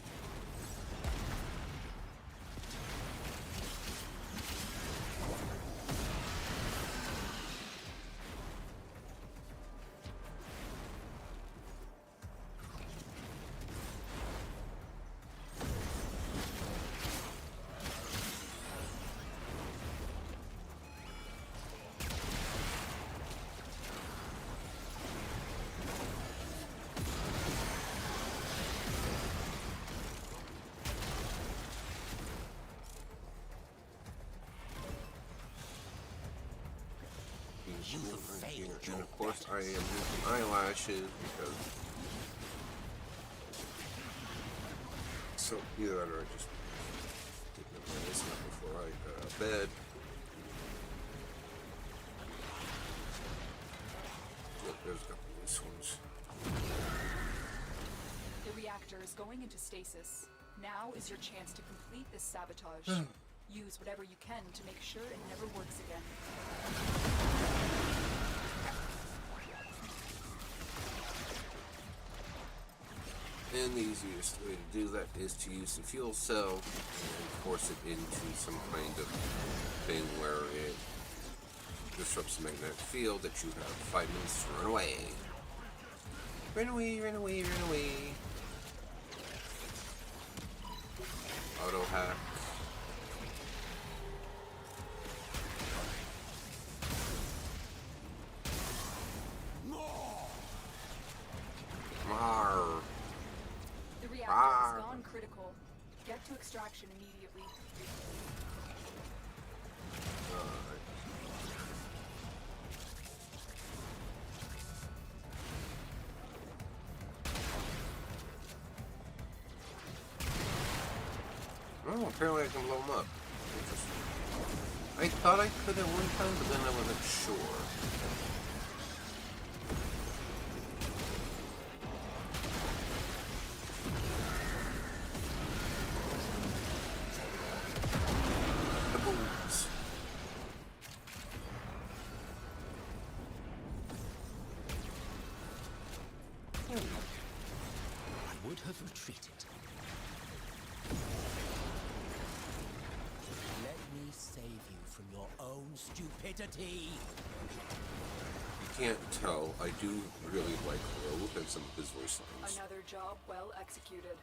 You Right here. failed And your of course I am using eyelashes because... So either that or I just take my medicine before I go to bed. Look, there's a couple of these ones. The reactor is going into stasis. Now is your chance to complete this sabotage. Use whatever you can to make sure it never works again. And the easiest way to do that is to use the fuel cell and force it into some kind of thing where it disrupts the magnetic field that you have 5 minutes to run away. Run away, run away, run away. Auto hack. Marr. The reactor has gone critical. Get to extraction immediately. Oh, apparently I can blow them up. Interesting. I thought I could at one time, but then I wasn't sure. The booms. I would have retreated. Let me save you from your own stupidity. You can't tell. I do really like Rogue and some of his voice lines. Another job well executed.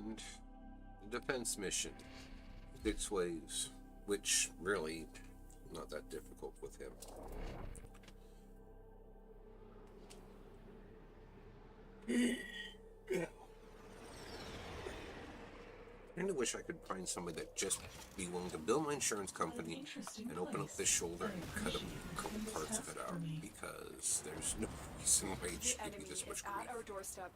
And the defense mission. 6 waves. Which, really, not that difficult with him. I really wish I could find somebody that just be willing to build my insurance company and open up this shoulder and cut a couple parts of it out, because there's no reason why it The should give enemy me this is much at our grief. doorstep.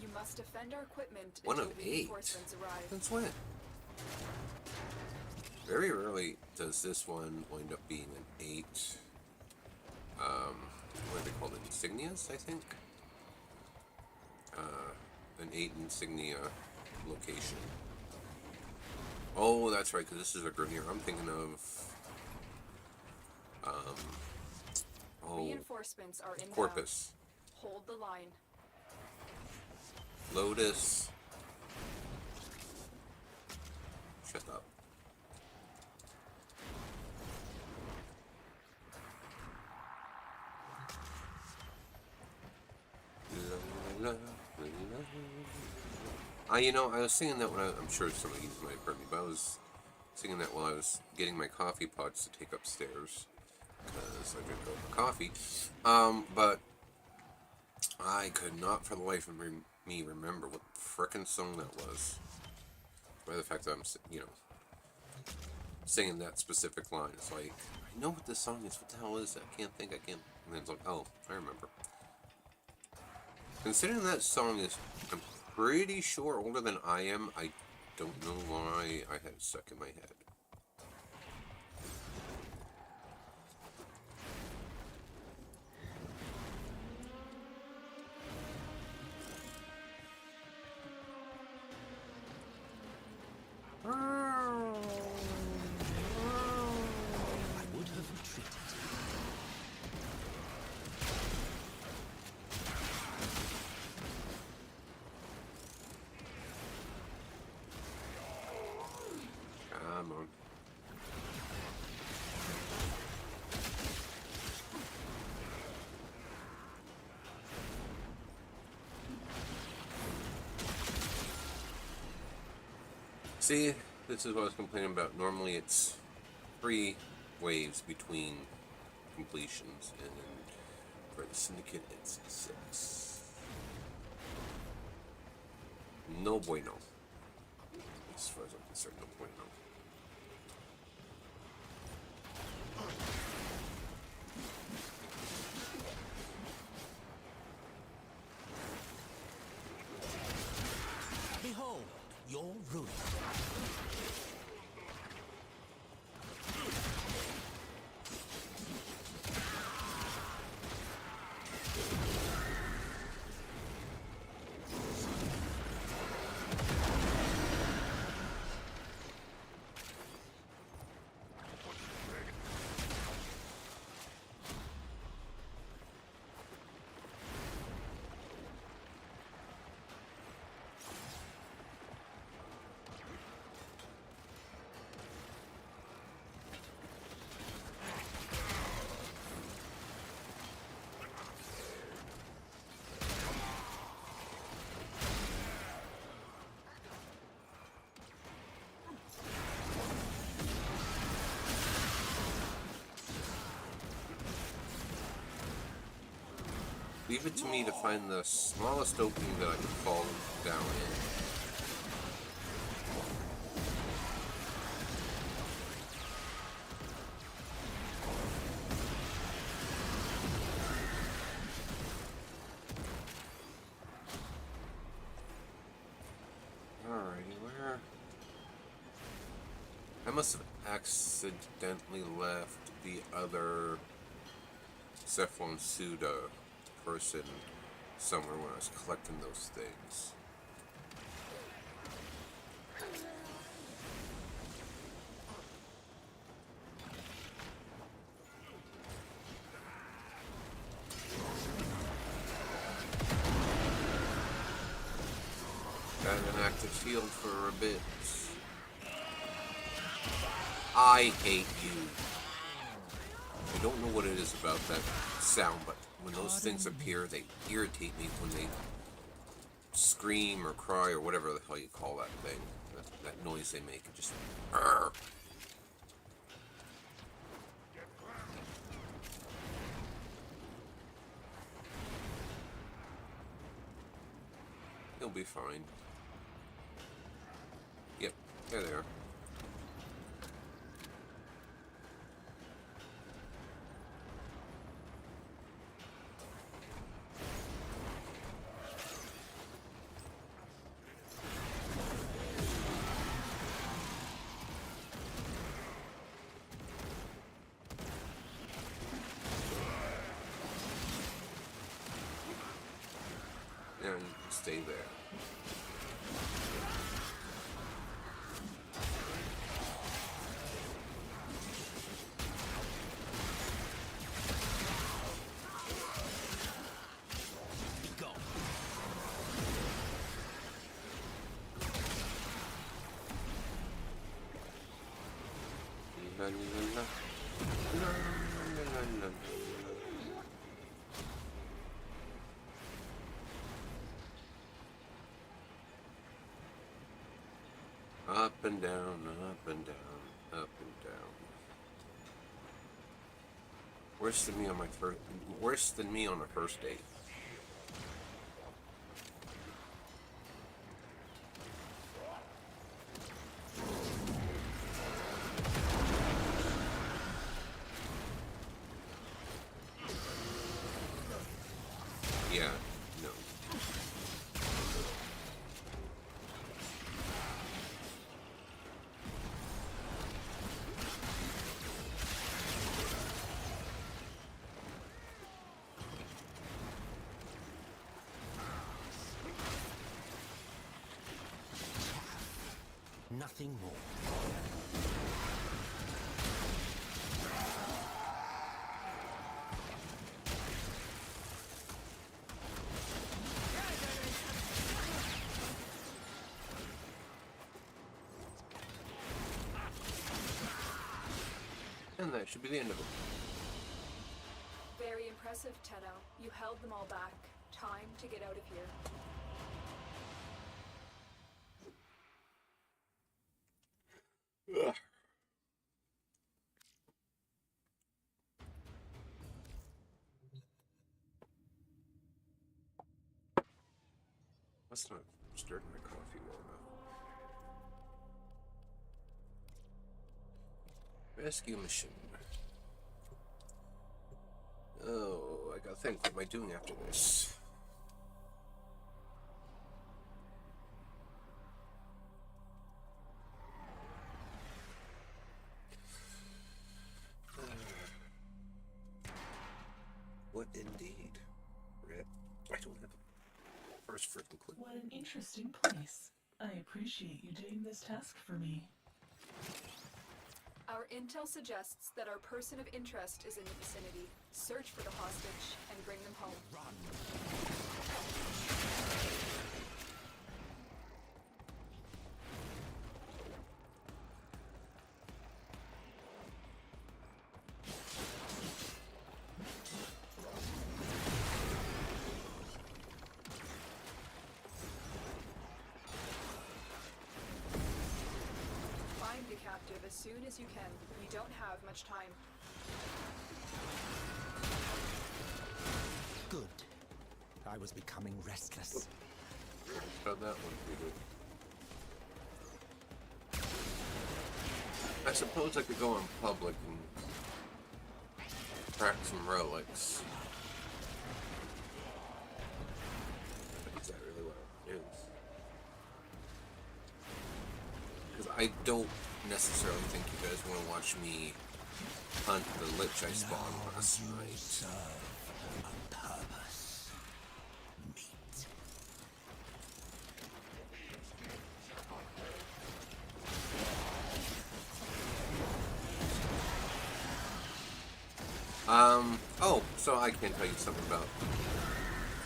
You must defend our equipment One until of 8. reinforcements arrive. Since when? Very rarely does this one wind up being an 8. What are they called? Insignias, I think? An 8 insignia location. Oh, that's right, because this is a Grenier. I'm thinking of... Reinforcements are inbound. Corpus. Hold the line. Lotus. Shut up. La, la, la, la. You know, I was singing that when I'm sure some of you might have heard me, but I was singing that while I was getting my coffee pods to take upstairs, because I drink all my coffee. But I could not for the life of me remember what frickin' song that was. By the fact that I'm, you know, singing that specific line. It's like, I know what this song is. What the hell is it? I can't think. And then it's like, oh, I remember. Considering that song is, I'm pretty sure, older than I am, I don't know why I had it stuck in my head. I would have retreated. Come on. See, this is what I was complaining about. Normally it's 3 waves between completions, and for the Syndicate it's 6. No bueno. As far as I'm concerned, no bueno. Behold, your ruin. Leave it to me to find the smallest opening that I can fall down in. Alrighty, where? I must have accidentally left the other Cephalon Suda person somewhere when I was collecting those things. Got an active shield for a bit. I hate you. I don't know what it is about that sound, but when those things appear, they irritate me when they scream or cry or whatever the hell you call that thing. That noise they make. Just. Arrgh. He'll be fine. Yep, there they are. Yeah, you can stay there. La, la, la, la. La, la, la, la, la. Up and down, up and down, up and down. Worse than me on my first. Worse than me on a first date. Yeah, no. Nothing more. And that should be the end of it. Very impressive, Tenno. You held them all back. Time to get out of here. Ugh. Must not have stirred my coffee well enough. Rescue mission. Oh, I gotta think, what am I doing after this? What indeed? I don't have a first freaking clue. What an interesting place. I appreciate you doing this task for me. Our intel suggests that our person of interest is in the vicinity. Search for the hostage and bring them home. Find the captive as soon as you can. You don't have much time. Good. I was becoming restless. How'd that one be good? I suppose I could go in public and crack some relics. But is that really what it is? Because I don't necessarily think you guys want to watch me hunt the lich I spawned last night. Serve a purpose. Meat. Oh, so I can tell you something about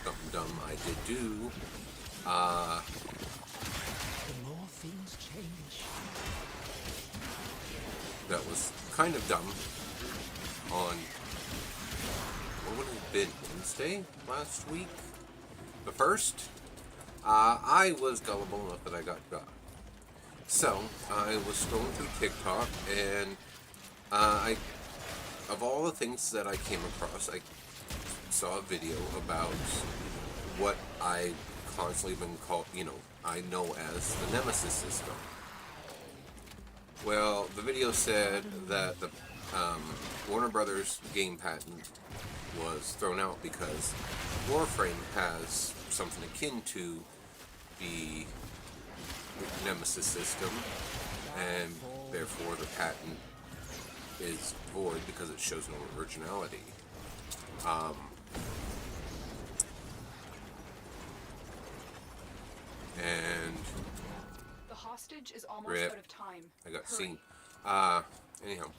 something dumb I did do. The more things change. That was kind of dumb on, what would it have been, Wednesday last week? The 1st? I was gullible enough that I got. So I was scrolling through TikTok, and of all the things that I came across, I saw a video about what I constantly been called, I know as the Nemesis system. Well, the video said that the Warner Brothers game patent was thrown out because Warframe has something akin to the Nemesis system, and therefore the patent is void because it shows no originality. And The hostage is almost Rip. out of time. I got Hurry. seen. Anyhow.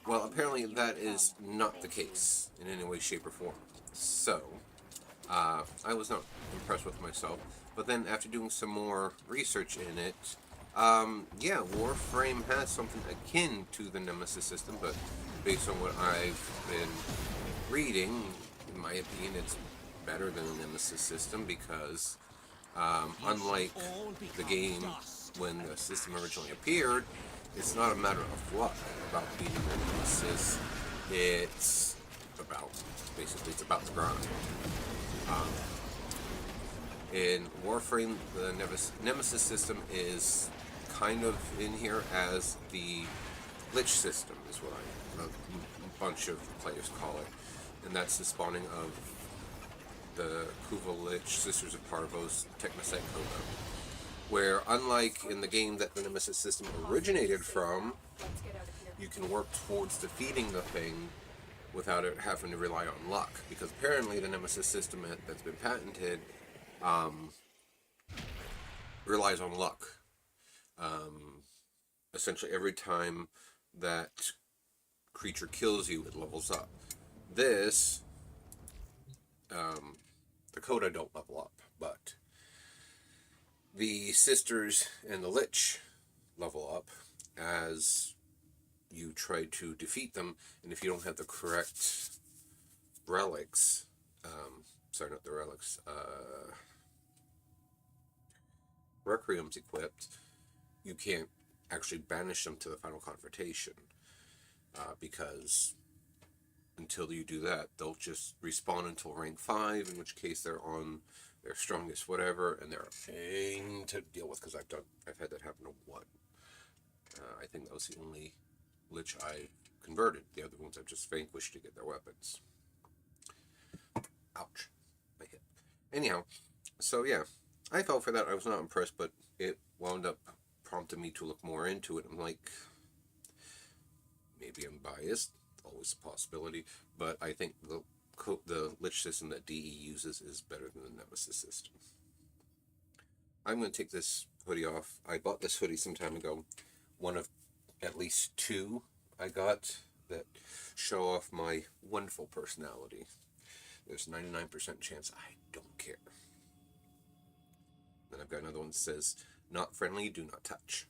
Well, apparently that is not the case in any way, shape, or form. So, I was not impressed with myself. But then after doing some more research in it, yeah, Warframe has something akin to the Nemesis system, but based on what I've been reading, in my opinion, it's better than the Nemesis system because, unlike the game when the system originally appeared, it's not a matter of luck about beating the Nemesis. It's about, basically, it's about the grind. In Warframe, the Nemesis system is kind of in here as the Lich system, is what a bunch of players call it. And that's the spawning of the Kuva Lich, Sisters of Parvos, Technocyte Coda. Where, unlike in the game that the Nemesis system originated from, Let's get out of here. you can work towards defeating the thing without it having to rely on luck. Because apparently the Nemesis system that's been patented relies on luck. Essentially, every time that creature kills you, it levels up. This, the Coda don't level up, but the Sisters and the Lich level up as you try to defeat them, and if you don't have the correct relics, sorry, not the relics, Requiem's equipped, you can't actually banish them to the final confrontation, because until you do that, they'll just respawn until rank 5, in which case they're on their strongest whatever, and they're a pain to deal with, because I've had that happen to one. I think that was the only Lich I converted. The other ones I've just vanquished to get their weapons. Ouch. My hip. Anyhow, so yeah, I fell for that. I was not impressed, but it wound up prompting me to look more into it. I'm like, maybe I'm biased, always a possibility, but I think the Lich system that DE uses is better than the Nemesis system. I'm going to take this hoodie off. I bought this hoodie some time ago. One of at least 2 I got that show off my wonderful personality. There's 99% chance I don't care. Then I've got another one that says, not friendly, do not touch.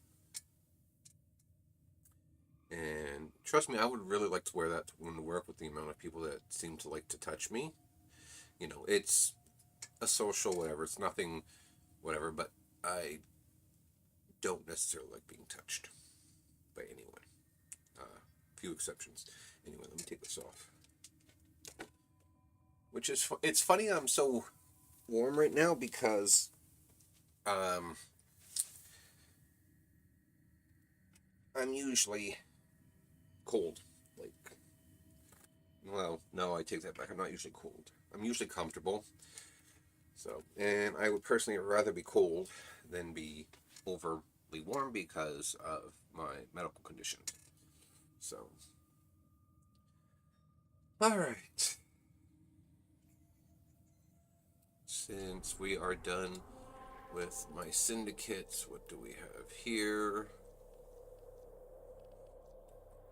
And trust me, I would really like to wear that to work with the amount of people that seem to like to touch me. You know, it's a social whatever, it's nothing whatever, but I don't necessarily like being touched by anyone. Few exceptions. Anyway, let me take this off. Which is, it's funny I'm so warm right now because I'm usually cold. Like, well, no, I take that back. I'm not usually cold. I'm usually comfortable. So, and I would personally rather be cold than be overly warm because of my medical condition. So, alright. Since we are done with my syndicates, what do we have here?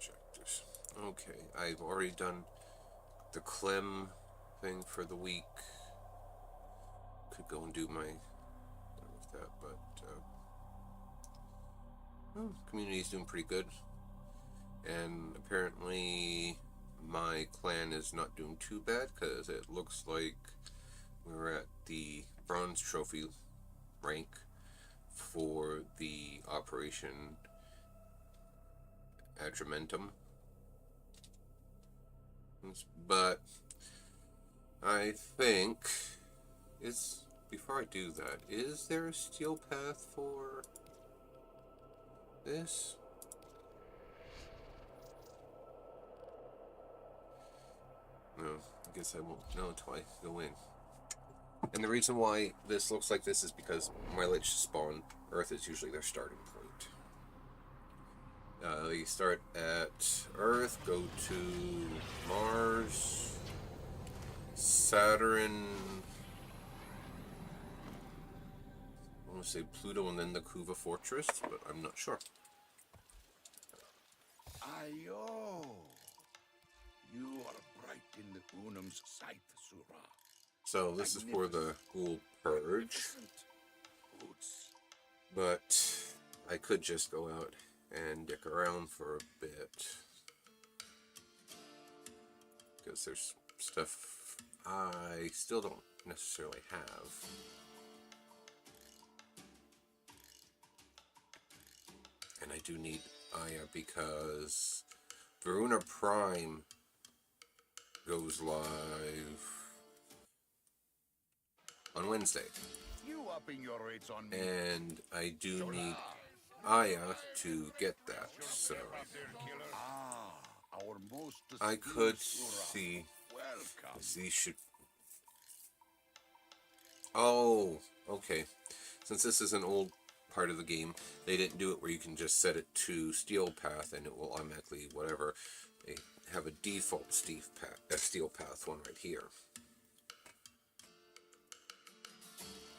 Check this. Okay, I've already done the Clem thing for the week. Could go and do my with that, but community's doing pretty good. And apparently my clan is not doing too bad because it looks like we're at the bronze trophy rank for the Operation Atramentum. But I think before I do that, is there a steel path for this? No, I guess I won't know until I go in. And the reason why this looks like this is because my Lich spawn, Earth is usually their starting point. You start at Earth, go to Mars, Saturn, I want to say Pluto, and then the Kuva Fortress, but I'm not sure. Ayo! You are bright in the Unum's sight, Sura. So this is for the Ghoul Purge, Boots. but I could just go out and dick around for a bit, because there's stuff I still don't necessarily have. And I do need Aya because Varuna Prime goes live on Wednesday. You upping your rates on me. And I do need Aya to get that, so Our most I could esteemed Sura. see Welcome. these should. Oh, okay. Since this is an old part of the game, they didn't do it where you can just set it to steel path and it will automatically whatever. They have a default steel path one right here.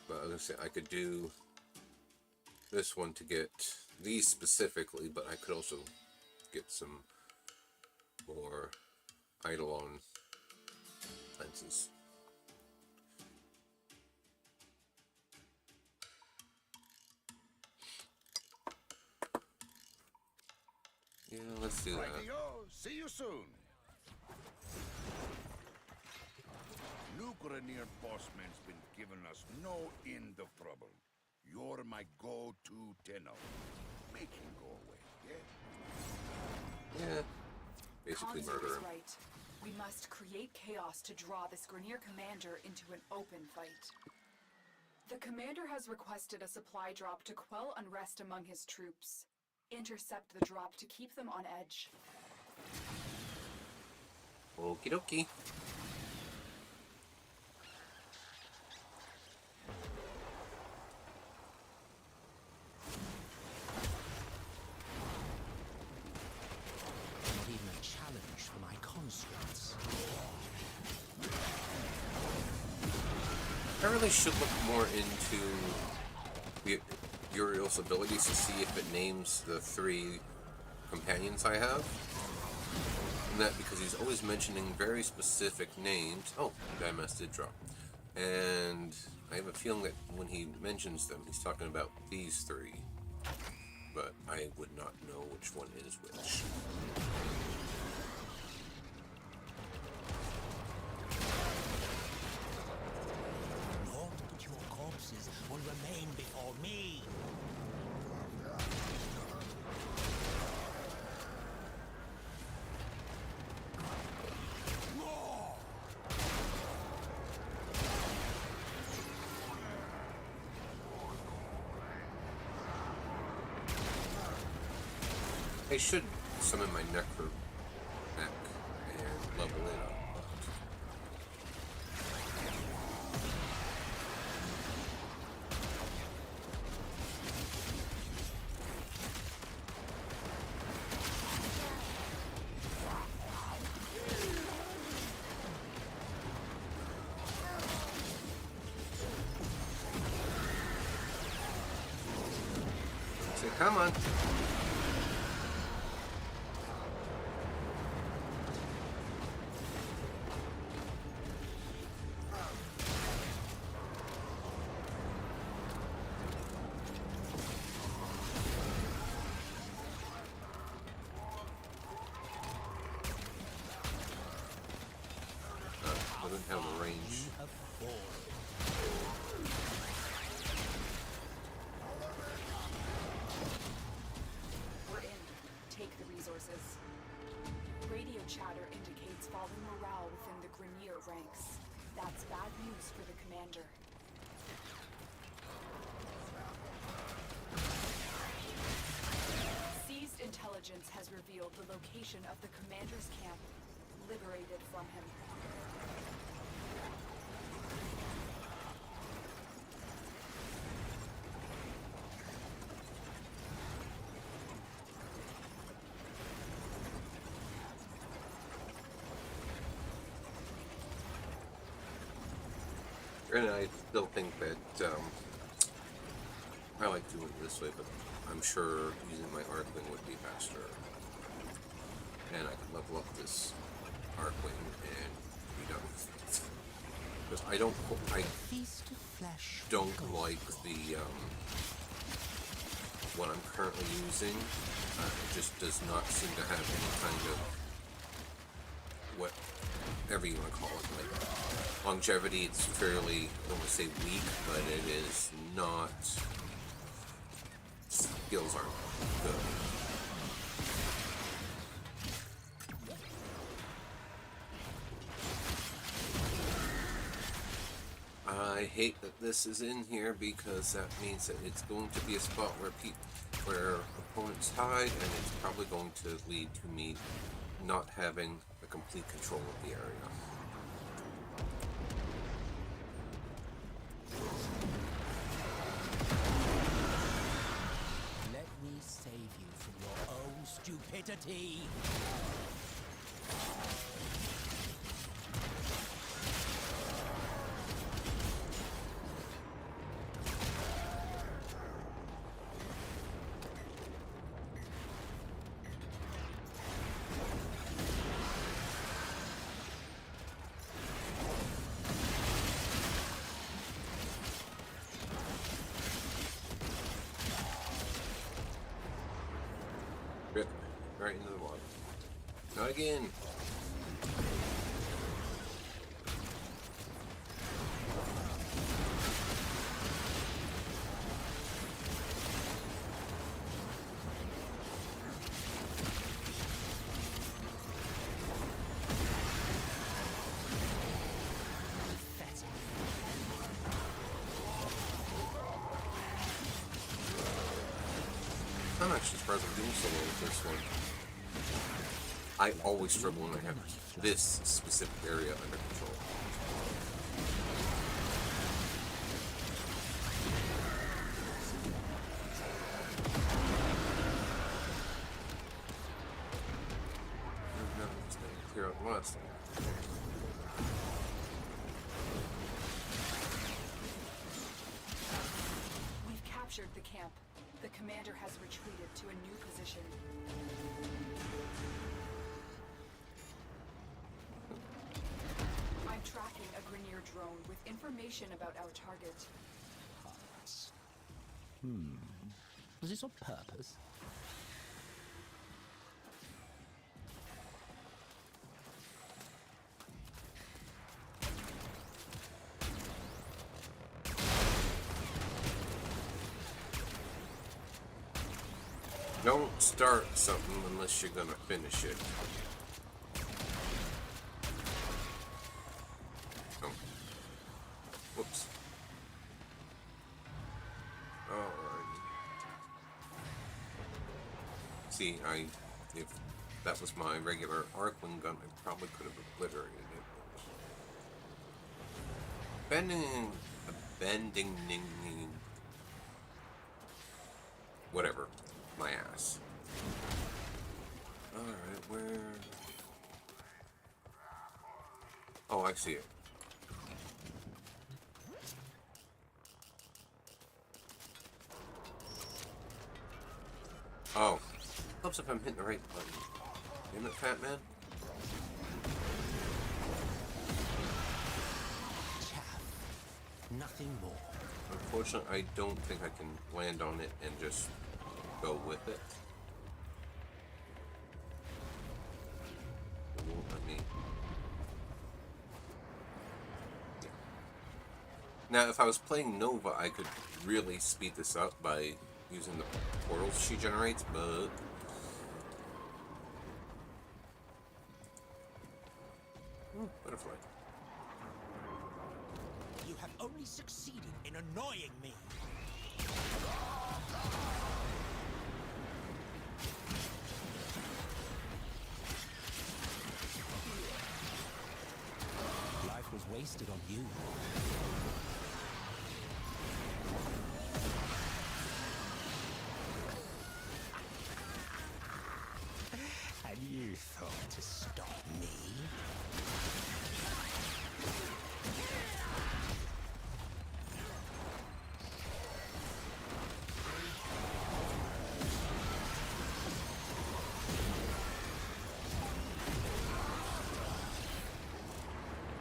But I was gonna say I could do this one to get these specifically, but I could also get some more Eidolon lenses. Yeah, let's do that. Rightio. See you soon. Luke Rainier Bossman's been giving us no end of trouble. You're my go-to tenor. Make him go away, yeah? Yeah, basically Khonsu murder is him. right. We must create chaos to draw this Grineer commander into an open fight. The commander has requested a supply drop to quell unrest among his troops. Intercept the drop to keep them on edge. Okie dokie. Not even a challenge for my conscripts. I really should look more into the Uriel's abilities to see if it names the 3 companions I have. And that because he's always mentioning very specific names. Oh, Dimas did drop. And I have a feeling that when he mentions them, he's talking about these 3. But I would not know which one is which. Naught but your corpses will remain before me. I should summon my Necro Mech and level it up. So come on. Doesn't have a range. You have fallen. chatter indicates falling morale within the Grineer ranks. That's bad news for the commander. Seized intelligence has revealed the location of the commander's camp, liberated from him. And I still think that I like doing it this way, but I'm sure using my Arcwing would be faster. And I could level up this Arcwing and be done with it. Because I Feast of flesh. don't like the what I'm currently using. It just does not seem to have any kind of whatever you want to call it, like longevity. It's fairly, I don't want to say weak, but it is not. Skills aren't good. I hate that this is in here because that means that it's going to be a spot where opponents hide, and it's probably going to lead to me not having the complete control of the area. Let me save you from your own stupidity. Rip. Right into the water. Not again. I'm actually surprised I'm doing so well with this one. I always struggle when I have this specific area under control. Clear out the last one. We've captured the camp. The commander has retreated to a new position. I'm tracking a Grineer drone with information about our target. Was this on purpose? Don't start something unless you're gonna finish it. Oh. Whoops. Alright. See, if that was my regular Arcwing gun, I probably could have obliterated it. Abandoning, whatever. My ass. Alright, where... Oh, I see it. Oh. Helps if I'm hitting the right button. Damn it, Fat Man. Chaff. Nothing more. Unfortunately, I don't think I can land on it and just go with it. It won't let me. Yeah. Now, if I was playing Nova, I could really speed this up by using the portals she generates, but Butterfly. You have only succeeded in annoying me. Life was wasted on you. And you thought to stop me?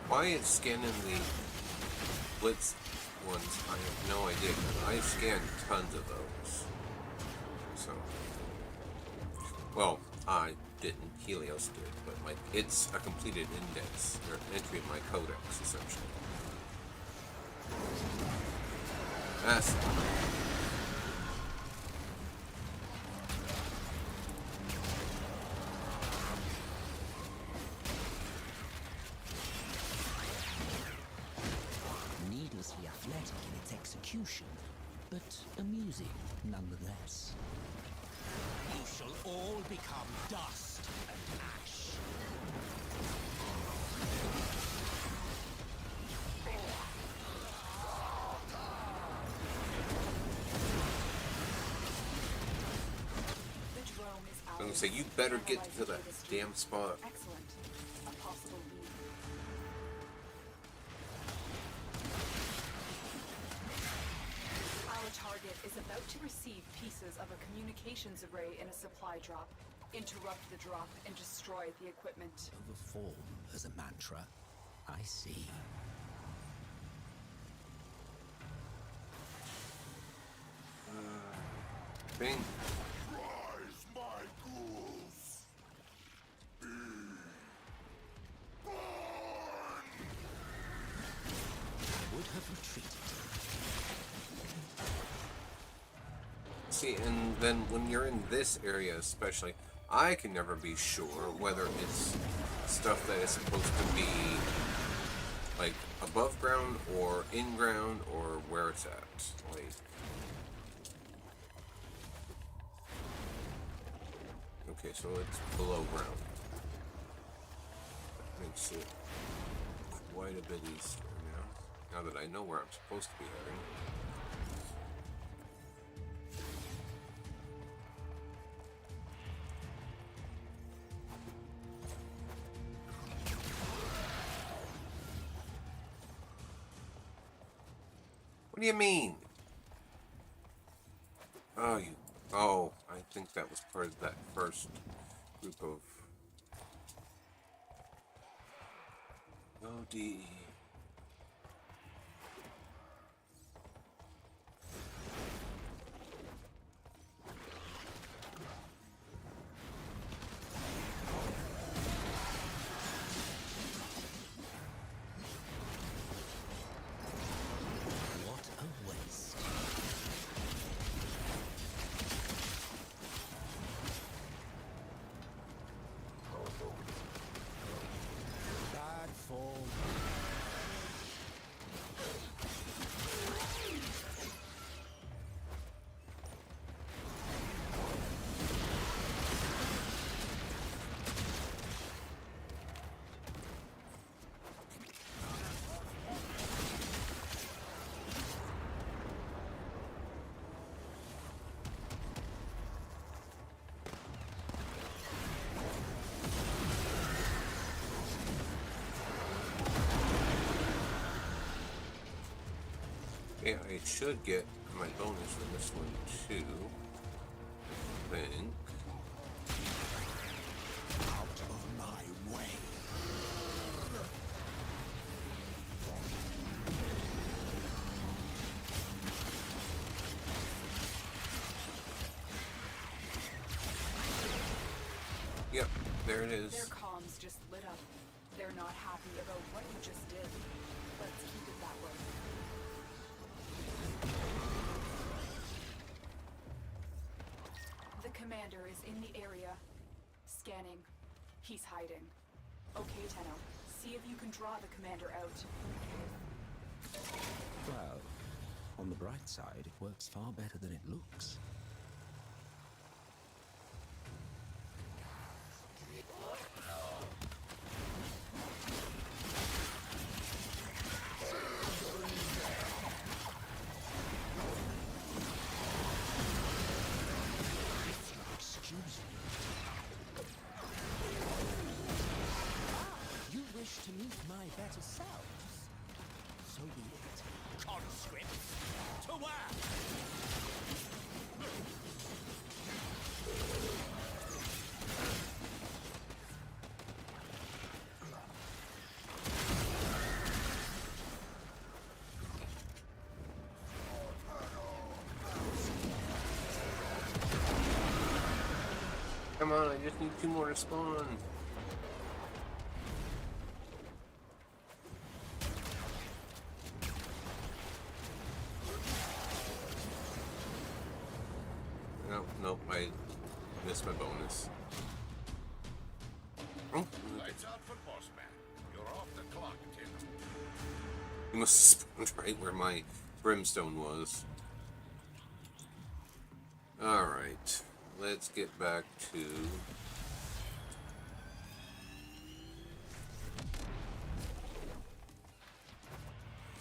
Why it's scanning the Blitz ones, I have no idea. I scanned tons of those. So, well, I didn't. Helios did, but like it's a completed index or entry in my codex, essentially. That's Needlessly athletic in its execution, but amusing nonetheless. You shall all become dust and ash. The drone is I'm gonna ours. say you better get Analyze to that this damn spot. Excellent. A possible lead. Our target is about to receive pieces of a communications array in a supply drop. Interrupt the drop and destroy the equipment. Over form as a mantra. I see. Bing. Rise, my ghouls! Be born! I would have retreated. See, and then when you're in this area especially, I can never be sure whether it's stuff that is supposed to be like above ground or in ground or where it's at. Like, okay, so it's below ground. That makes it quite a bit easier now. Now that I know where I'm supposed to be heading. What do you mean? Oh, you. Oh, I think that was part of that first group of. OD. What a waste. Bad form. Yeah, I should get my bonus from this one too. I think. Out of my way. Yep, there it Their is. comms just lit up. They're not happy about what you just did. Let's keep it that way. The commander is in the area. Scanning. He's hiding. Okay, Tenno. See if you can draw the commander out. Well, on the bright side, it works far better than it looks. Excuse me. You wish to meet my better selves? So be it. Conscripts, to work! Come on, I just need 2 more to spawn. Nope, I missed my bonus. Oh, Lights out for boss man. You're off the clock, Tim. he must have spawned right where my brimstone was. Alright, let's get back to...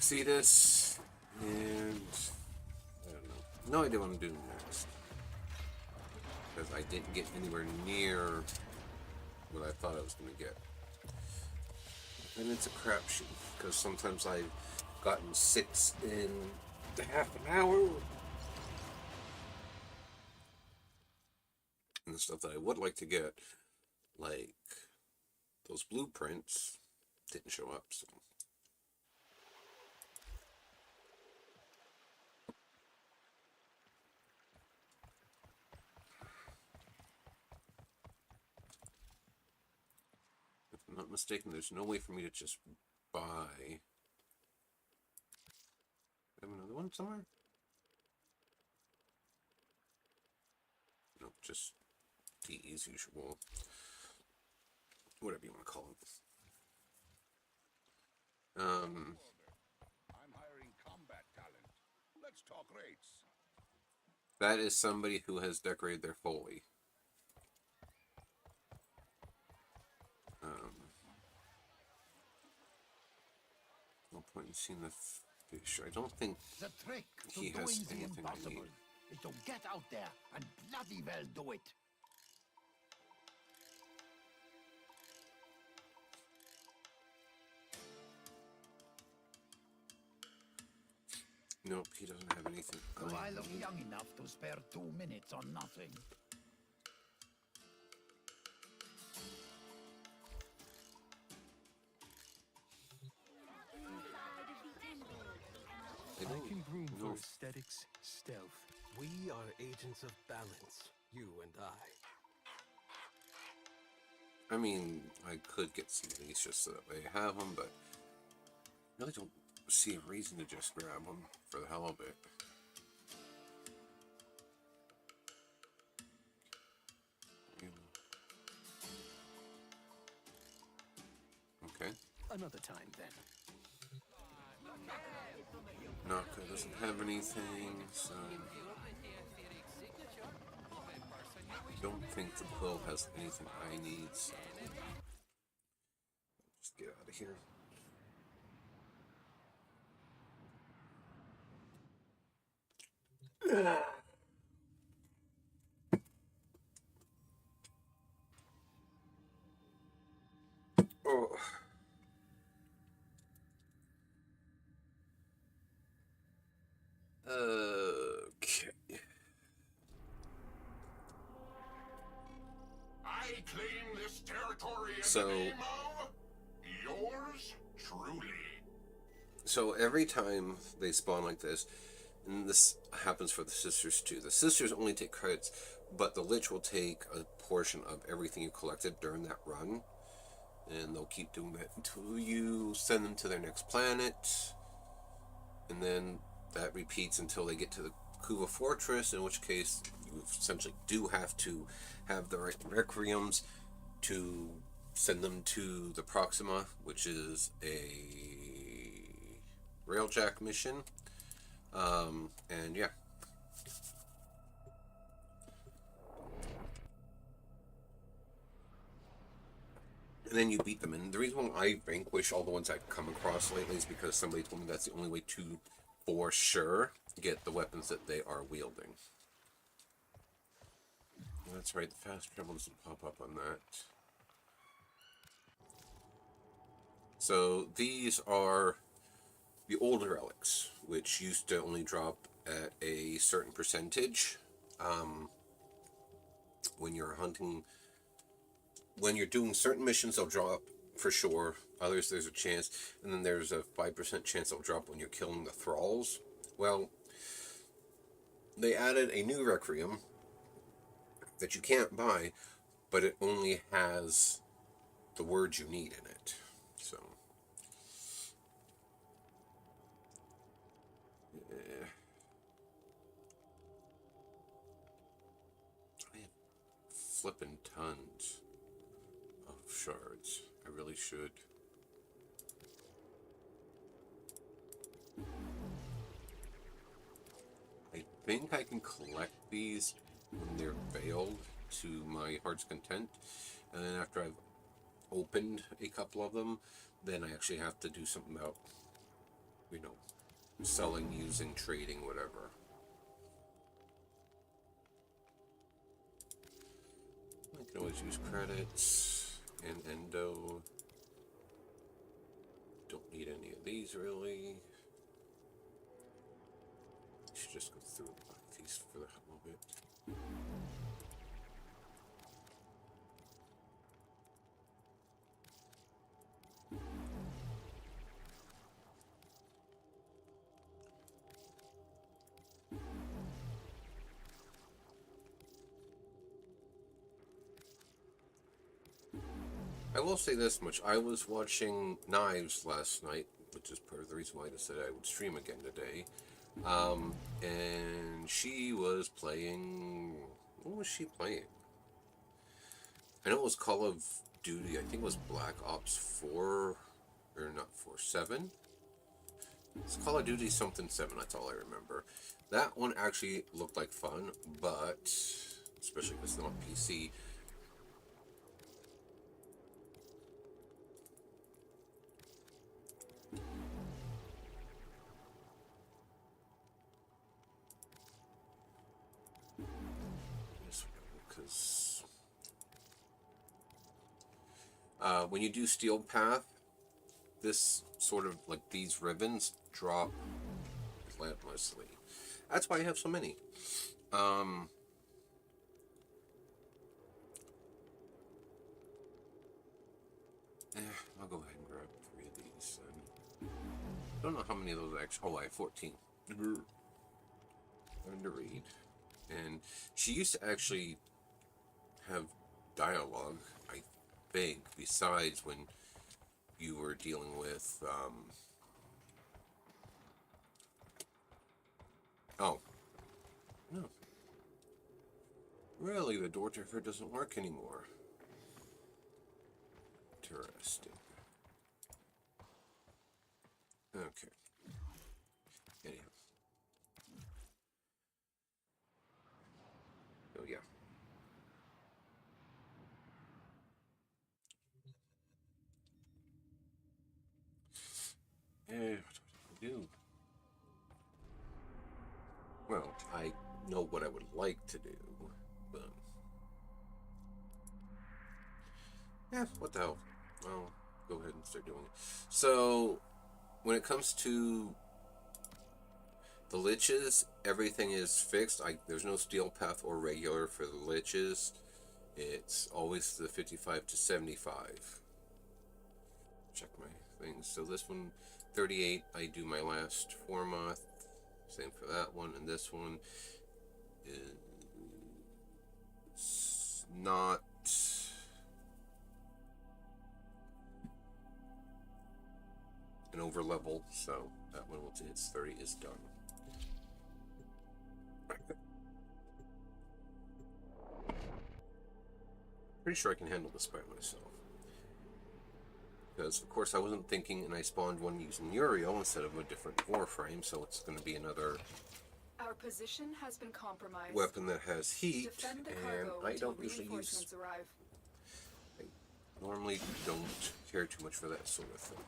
see this, and... I don't know. No idea what I'm doing next. Because I didn't get anywhere near what I thought I was going to get. And it's a crapshoot, because sometimes I've gotten 6 in half an hour. And the stuff that I would like to get, like those blueprints, didn't show up, so. If I'm not mistaken, there's no way for me to just buy. Have another one somewhere? No, just tea as usual. Whatever you want to call it. I'm hiring combat talent. Let's talk rates. That is somebody who has decorated their Foley. No point in seeing the fish. I don't think The trick to he has doing the anything I impossible need. is to get out there and bloody well do it. Nope, he doesn't have anything. Do I look young enough to spare 2 minutes on nothing? They I don't can groom know. for aesthetics, stealth. We are agents of balance, you and I. I mean, I could get some of these just so that they have them, but I really don't see a reason to just grab them for the hell of it. Okay. Another time then. Naka doesn't have anything, so don't think the quill has anything I need, so just get out of here. Oh. Okay. I claim this territory in So- the name of yours truly. So every time they spawn like this, and this happens for the sisters too, the sisters only take credits, but the Lich will take a portion of everything you collected during that run, and they'll keep doing that until you send them to their next planet, and then that repeats until they get to the Kuva Fortress, in which case you essentially do have to have the right requiems to send them to the Proxima, which is a railjack mission. And yeah. And then you beat them. And the reason why I vanquish all the ones I've come across lately is because somebody told me that's the only way to, for sure, get the weapons that they are wielding. That's right, the fast travel doesn't pop up on that. So these are the older relics, which used to only drop at a certain percentage. When you're hunting, when you're doing certain missions, they'll drop for sure. Others, there's a chance. And then there's a 5% chance they'll drop when you're killing the thralls. Well, they added a new Requiem that you can't buy, but it only has the words you need in it. So, yeah. I have flippin' tons of shards. I really should. I think I can collect these when they're veiled to my heart's content, and then after I've opened a couple of them, then I actually have to do something about, you know, selling, using, trading, whatever. I can always use credits and endo. Don't need any of these really. Should just go through and buy these for the hell of it. I will say this much. I was watching Knives last night, which is part of the reason why I decided I would stream again today. And she was playing... What was she playing? I know it was Call of Duty. I think it was Black Ops 4, or not 4, 7? It's Call of Duty something 7, that's all I remember. That one actually looked like fun, but, especially if it's not PC, because when you do Steel Path, this sort of, like, these ribbons drop relentlessly. That's why I have so many. I'll go ahead and grab 3 of these. I don't know how many of those actually... Oh, I have 14. Learn to read. And she used to actually have dialogue, I think, besides when you were dealing with, oh. No. Really, the door to her doesn't work anymore. Interesting. Okay. Anyhow. Oh, yeah. What do I do? Well, I know what I would like to do, but... Yeah, what the hell? I'll go ahead and start doing it. So, when it comes to the liches, everything is fixed. There's no Steel Path or regular for the liches. It's always the 55 to 75. Check my things. So this one, 38, I do my last Formoth. Same for that one. And this one is not... an over level, so that one, once it hits 30, is done. Pretty sure I can handle this by myself. Because, of course, I wasn't thinking, and I spawned one using Uriel instead of a different Warframe, so it's going to be another Our position has been compromised. weapon that has heat, Defend the and cargo I until don't usually reinforcements use... arrive. I normally don't care too much for that sort of thing.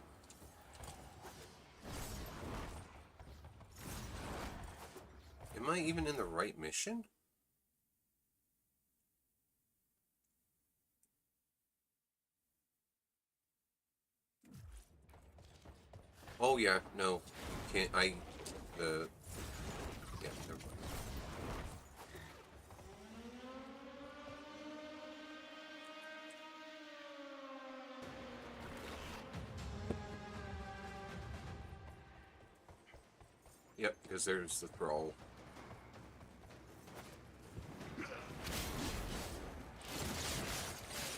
Am I even in the right mission? Oh yeah, no, can't. Yeah, never mind. Yep, because there's the thrall.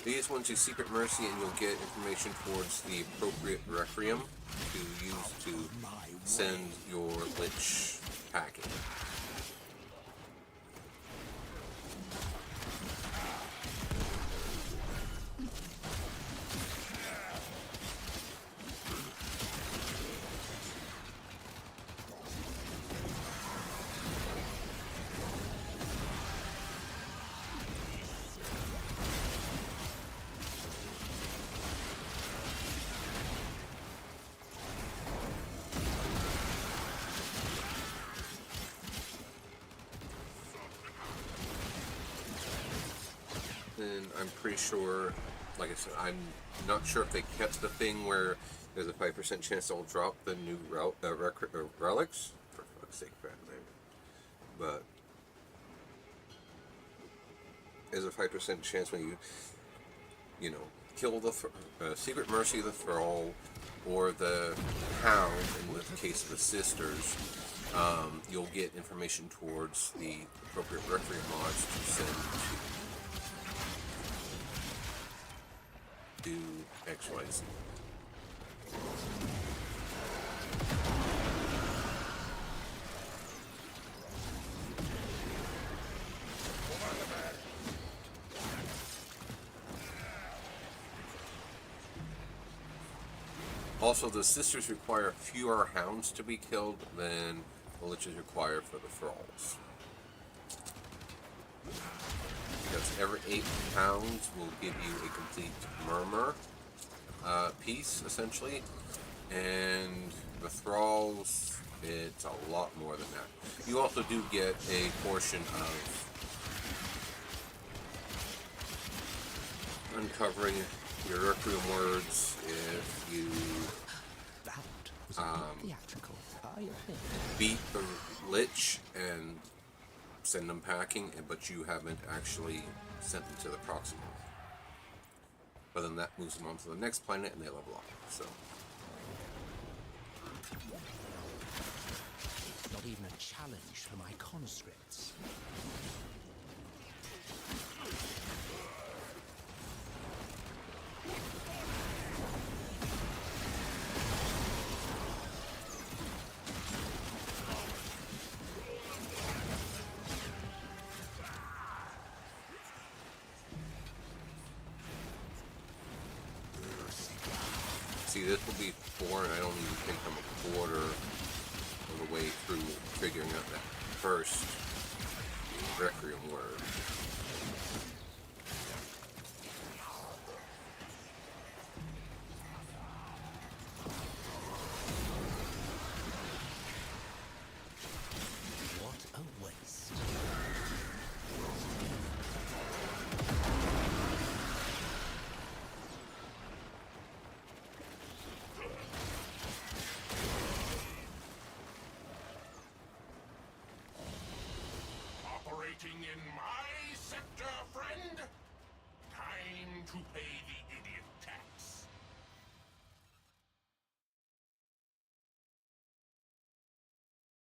These ones use Secret Mercy, and you'll get information towards the appropriate Requiem to use to send your Lich packing. And I'm pretty sure, like I said, I'm not sure if they kept the thing where there's a 5% chance they'll drop the new relics. For fuck's sake, Batman. But there's a 5% chance when you know, kill the Secret Mercy of the Thrall or the Hound, in the case of the Sisters, you'll get information towards the appropriate Requiem mods to send to do XYZ. Also, the Sisters require fewer hounds to be killed than the Liches require for the Thralls. Because every 8 pounds will give you a complete murmur piece, essentially. And the Thralls, it's a lot more than that. You also do get a portion of uncovering your Requiem words if you beat the Lich and send them packing, but you haven't actually sent them to the Proximal. But then that moves them on to the next planet and they level up. So Not even a challenge for my conscripts. see, this will be 4, and I don't even think I'm a quarter of the way through figuring out that first Requiem word. What a waste. Operating in my sector, friend? Time to pay the idiot tax.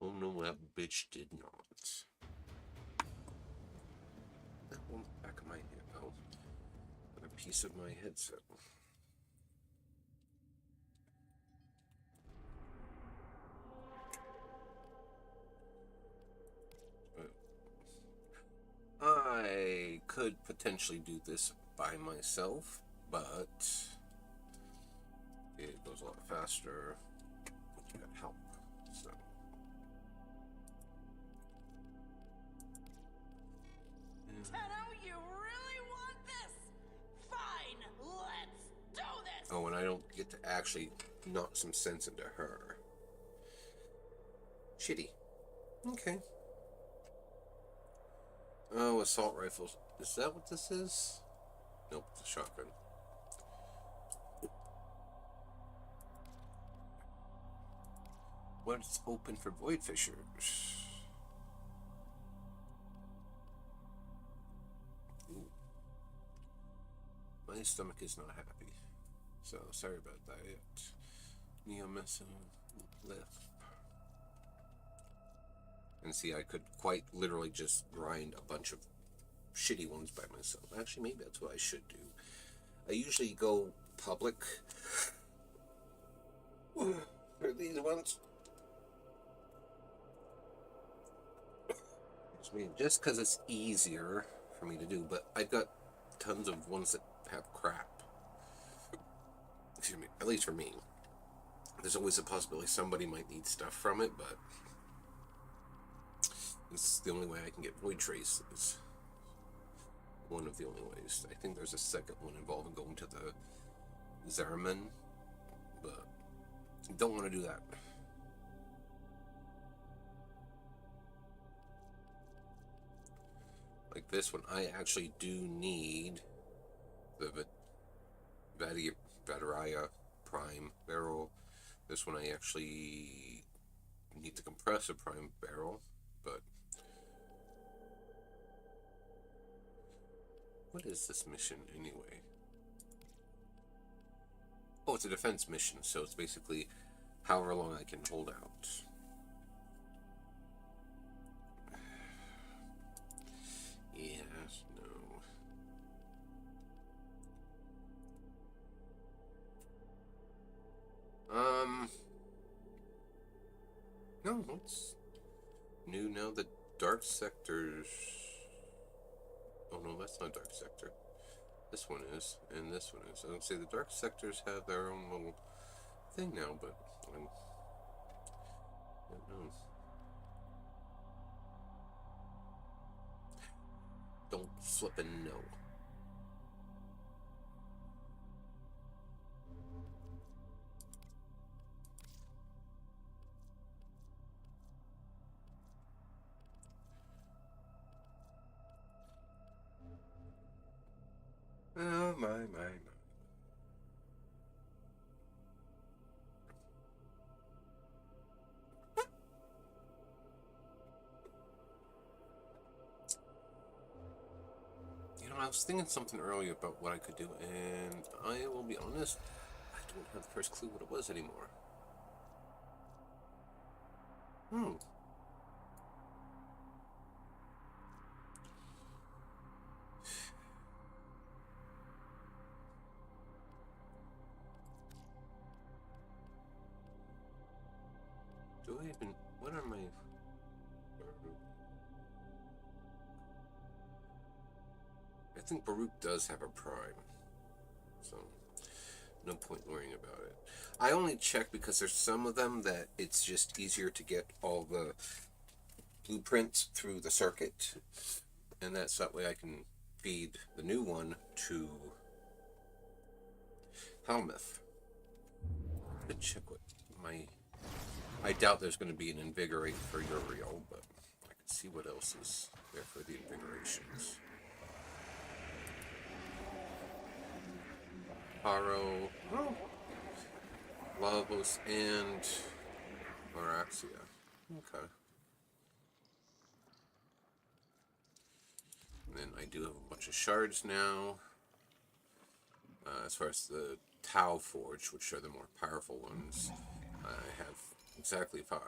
Oh no, that bitch did not. That one back of my head. Oh, a piece of my headset. I could potentially do this by myself, but It goes a lot faster. You got help. So. Tenno, you really want this? Fine, let's do this! Oh, and I don't get to actually knock some sense into her. Shitty. Okay. Oh, assault rifles. Is that what this is? Nope, it's a shotgun. What's open for void fissures? Ooh. My stomach is not happy. So, sorry about that. Neomeso left. And see, I could quite literally just grind a bunch of shitty ones by myself. Actually, maybe that's what I should do. I usually go public for these ones. Just because it's easier for me to do, but I've got tons of ones that have crap. Excuse me, at least for me. There's always a possibility somebody might need stuff from it, but it's the only way I can get void traces. One of the only ways. I think there's a second one involving going to the Zariman, but don't want to do that. Like this one, I actually do need the Vatiraya Prime barrel. This one I actually need to compress a prime barrel, but what is this mission anyway? Oh, it's a defense mission, so it's basically however long I can hold out. Yes, no. No, it's new now. The dark sectors. Oh no, that's not dark sector. This one is, and this one is. I would say the dark sectors have their own little thing now, but I don't know. Don't flippin' know. Oh, my. You know, I was thinking something earlier about what I could do, and I will be honest, I don't have the first clue what it was anymore. Do I even... What are my... I think Baruch does have a prime. So, no point worrying about it. I only check because there's some of them that it's just easier to get all the blueprints through the circuit. And that's that way I can feed the new one to Helmuth. Let's check what my... I doubt there's going to be an Invigorate for Uriel, but I can see what else is there for the Invigorations. Haro, Lavos, and Maraxia. Okay. And then I do have a bunch of shards now. As far as the Tau Forge, which are the more powerful ones, I have exactly 5.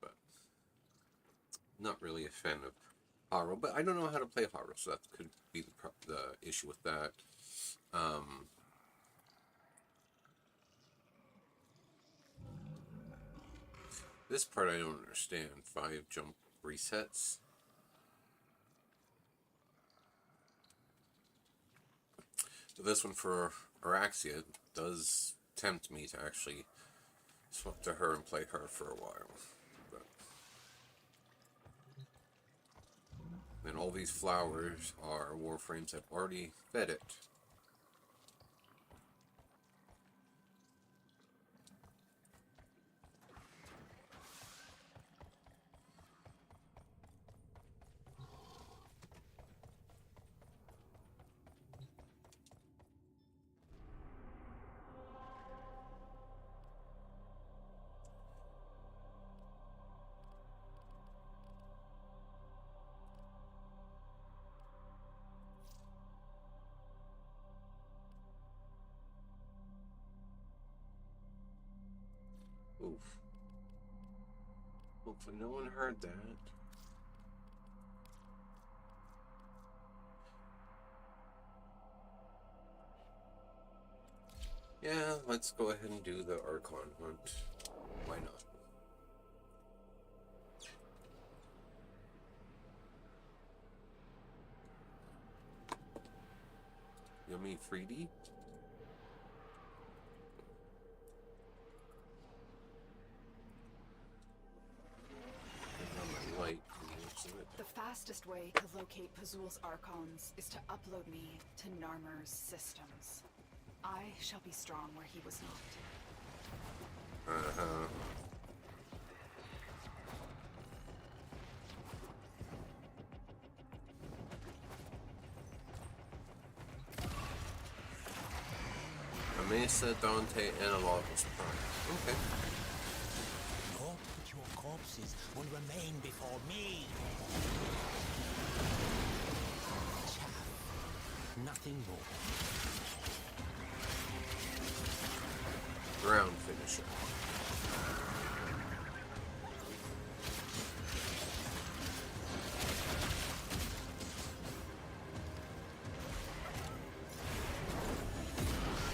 But not really a fan of Haro, but I don't know how to play Haro, so that could be the issue with that. This part I don't understand. 5 jump resets. So this one for Araxia does tempt me to actually swap to her and play her for a while. But then all these flowers are Warframes that already fed it. Oof. Hopefully no one heard that. Yeah, let's go ahead and do the Archon hunt. Why not? Yummy 3D? The fastest way to locate Pazul's Archons is to upload me to Narmer's systems. I shall be strong where he was not. Uh-huh. Amesa, Dante, and Alogos Prime. Okay. Hope that your corpses will remain before me. Chaff. Nothing more. Ground finisher.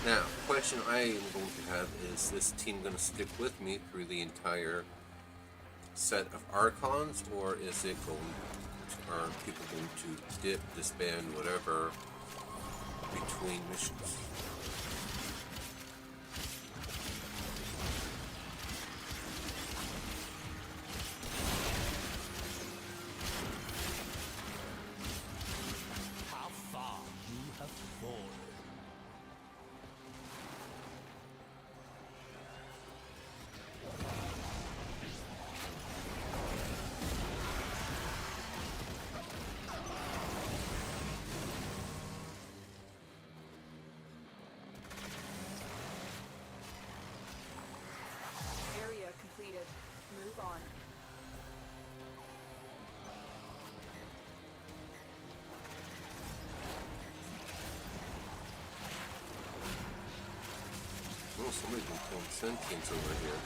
Now, question I am going to have is this team going to stick with me through the entire set of Archons, or is it going to, are people going to dip, disband, whatever, between missions? How far you have fallen. Area completed. Move on. Oh, somebody's been killing sentients over here.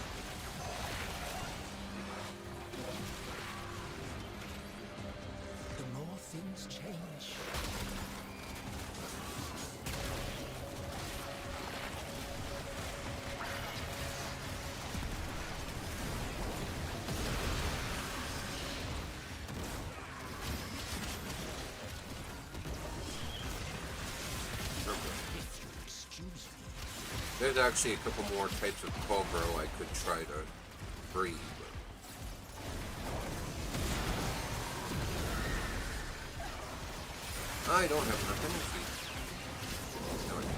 The more things change. If you excuse me. There's actually a couple more types of Cobra I could try to breed. But I don't have enough energy. No, I don't.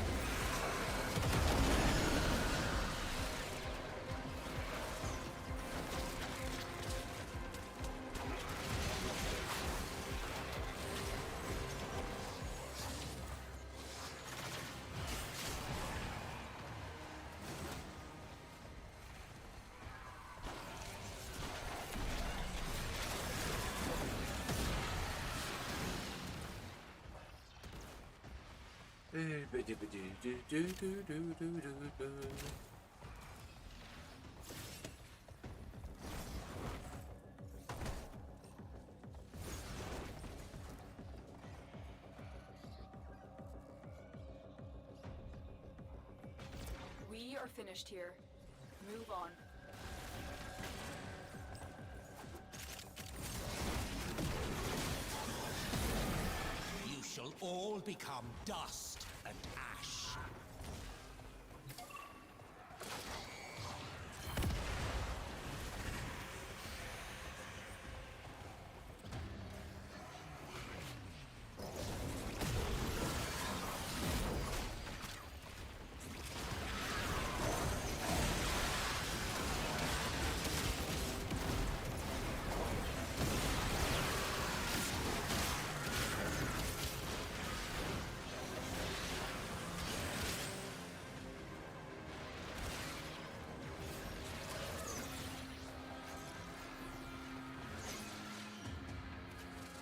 We are finished here. Move on. all become dust and ash.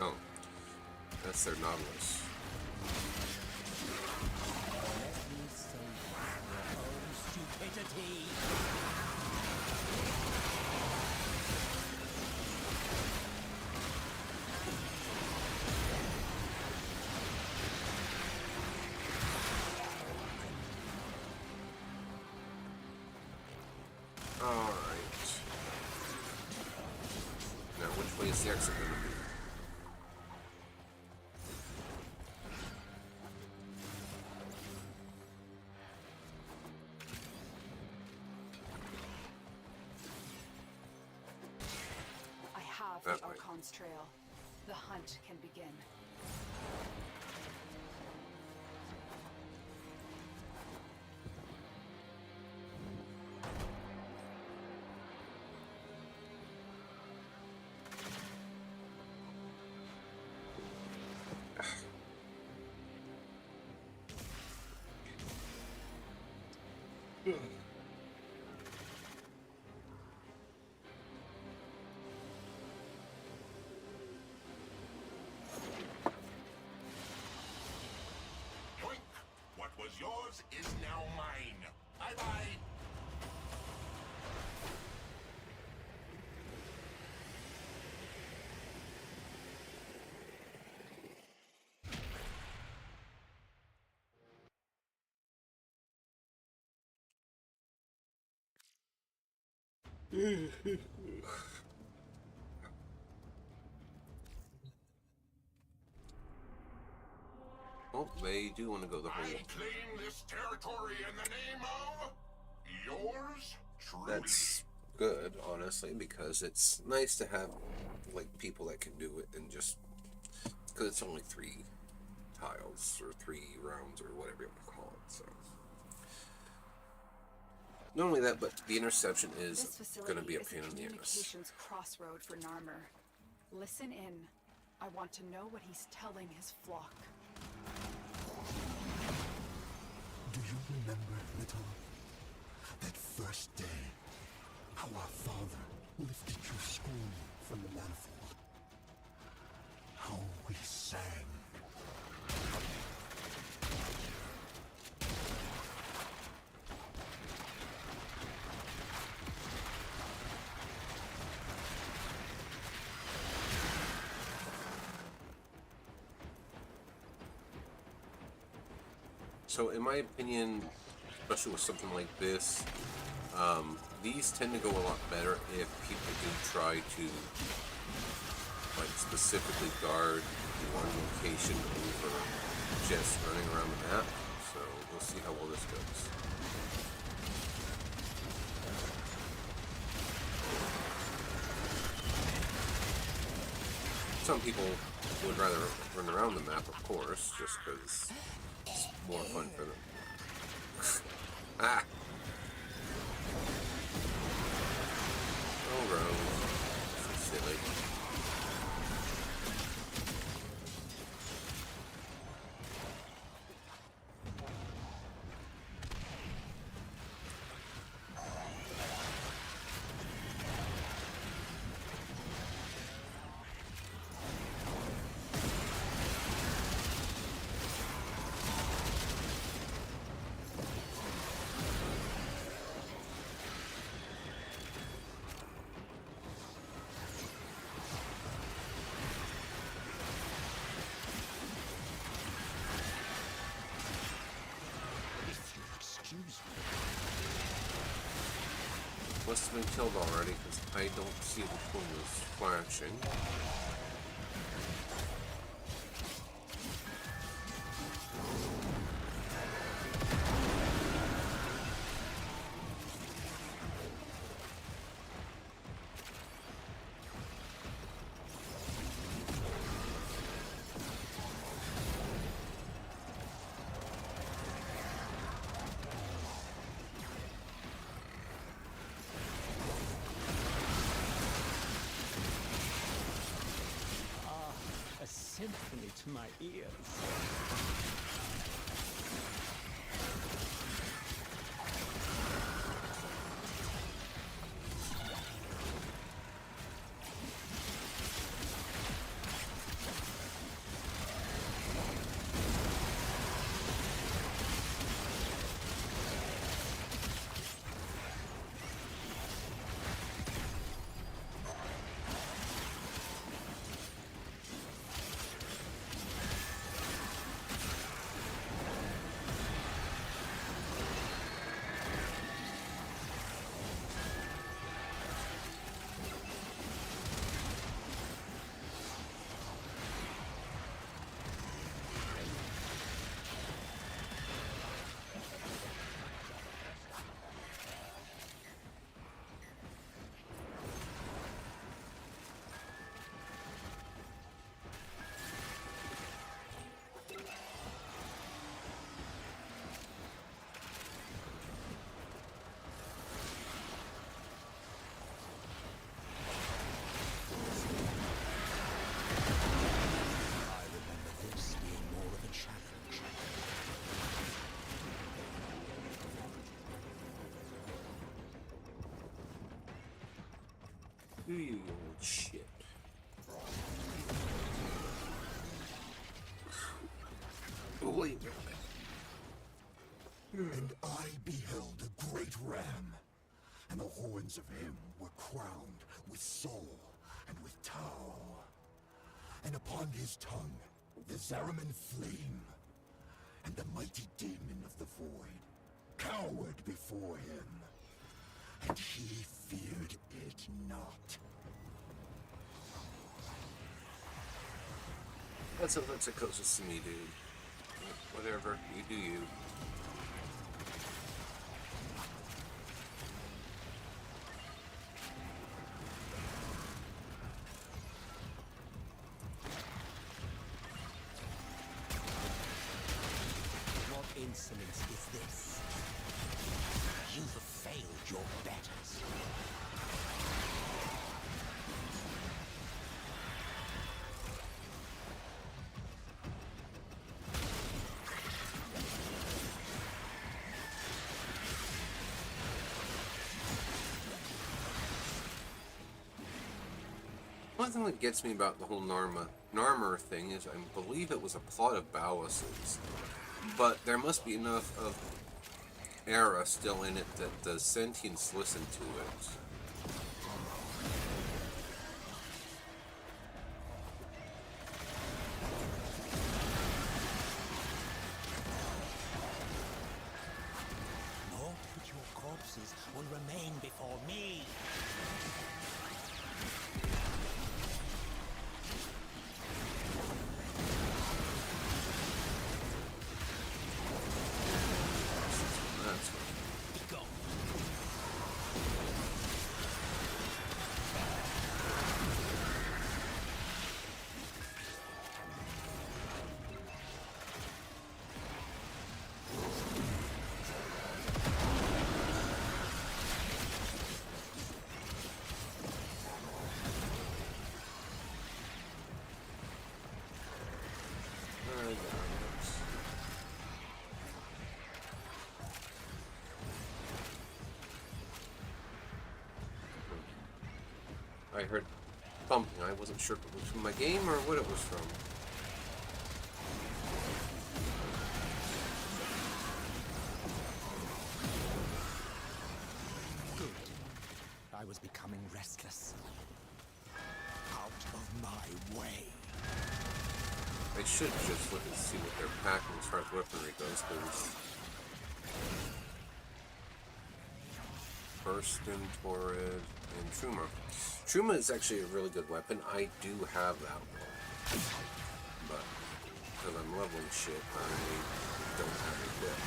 Oh, that's their Nautilus. Let me save you from your own stupidity. Alright. Now, which way is the exit going to be? I have That the way. Archon's trail. The hunt can begin. Yoink! What was yours is now mine. Bye-bye. Oh, they do want to go the whole. I claim this territory in the name of yours truly. That's good, honestly, because it's nice to have like people that can do it and just because it's only 3 tiles or 3 rounds or whatever you want to call it. So not only that, but the interception This is facility going to be a is pain in the ass. communications crossroad for Narmer. Listen in. I want to know what he's telling his flock. Do you remember, little? That first day, how our father lifted your scorn from the manifold. How we sang. So in my opinion, especially with something like this, these tend to go a lot better if people do try to like specifically guard one location over just running around the map. So we'll see how well this goes. Some people would rather run around the map, of course, just because it's more fun for them. Ah! Oh, Rose. So silly. Must have been killed already because I don't see the corners flashing. my ears. You old shit. Wait a minute. And I beheld a great ram, and the horns of him were crowned with soul and with Tau. And upon his tongue the Zariman flame, and the mighty demon of the void cowered before him, and he feared it not. That's the closest to me, dude. Whatever, you do you. What insolence is this? You have failed your betters. One thing that gets me about the whole Narmer thing is I believe it was a plot of Balas's, but there must be enough of Era still in it that the sentients listen to it. Nor put your corpses will remain before me. That's Be gone. I heard thumping. I wasn't sure if it was from my game or what it was from. Good. I was becoming restless. Out of my way. I should just look and see what they're packing as far as weaponry goes, because Burston, Torrid, and Truma. Truma is actually a really good weapon. I do have that one, but because I'm leveling shit, I don't have it equipped.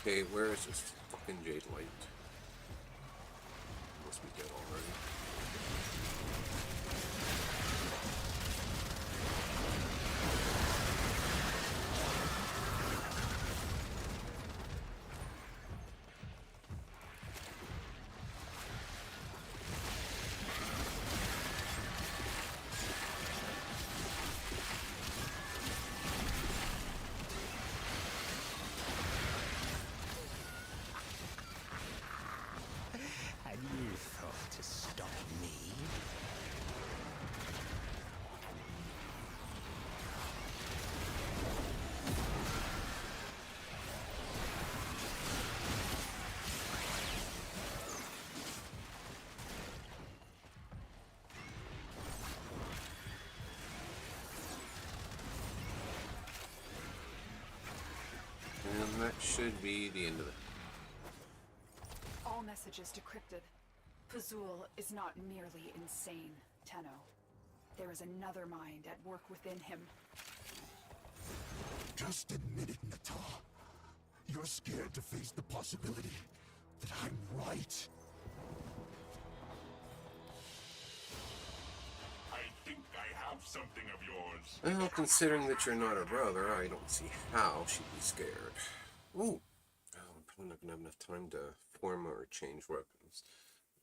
Okay, where is this fucking Jade Light? Must be dead already. And that should be the end of it. All messages decrypted. Pazul is not merely insane, Tenno. There is another mind at work within him. Just admit it, Nata. You're scared to face the possibility that I'm right. I think I have something of yours. Well, considering that you're not her brother, I don't see how she'd be scared. Ooh. Oh, I'm probably not going to have enough time to form or change weapons.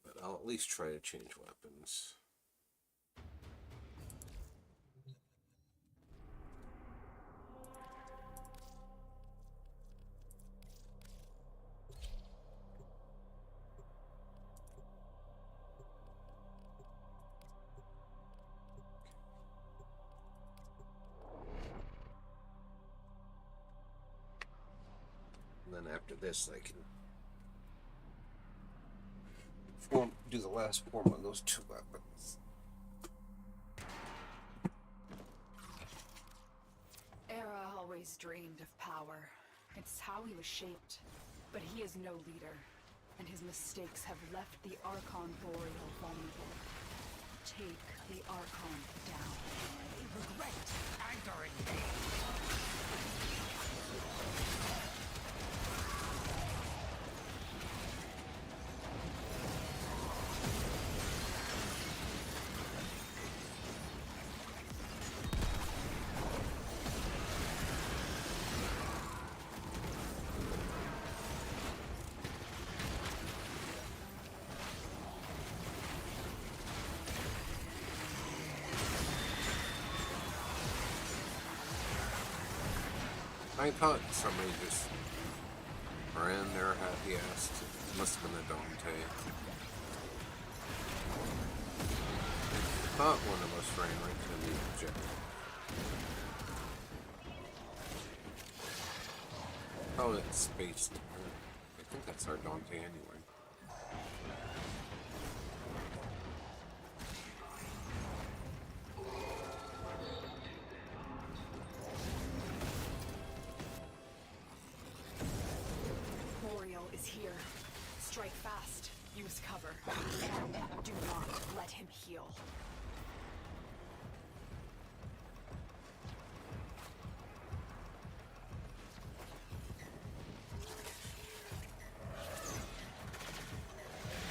But I'll at least try to change weapons. And then after this, I can do the last form on those two weapons. Era always dreamed of power. It's how he was shaped. But he is no leader, and his mistakes have left the Archon Boreal vulnerable. Take the Archon down. I regret angering me. I thought somebody just ran their happy ass. It must have been a Dante. I thought one of us ran right to the objective. Oh, it's spaced. I think that's our Dante anyway. Boreal is here. Strike fast. Use cover. Do not let him heal.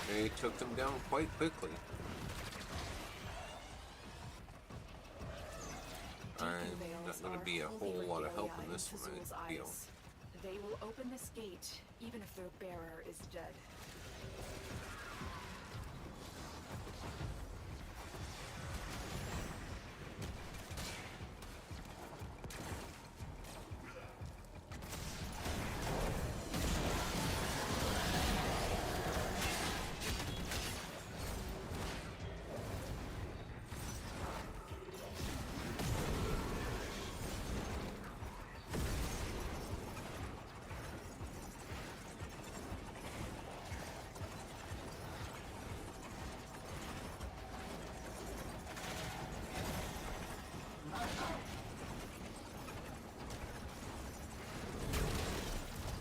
They took them down quite quickly. I'm not going to be a whole lot of help in this one, I feel. They will open this gate, even if their bearer is dead.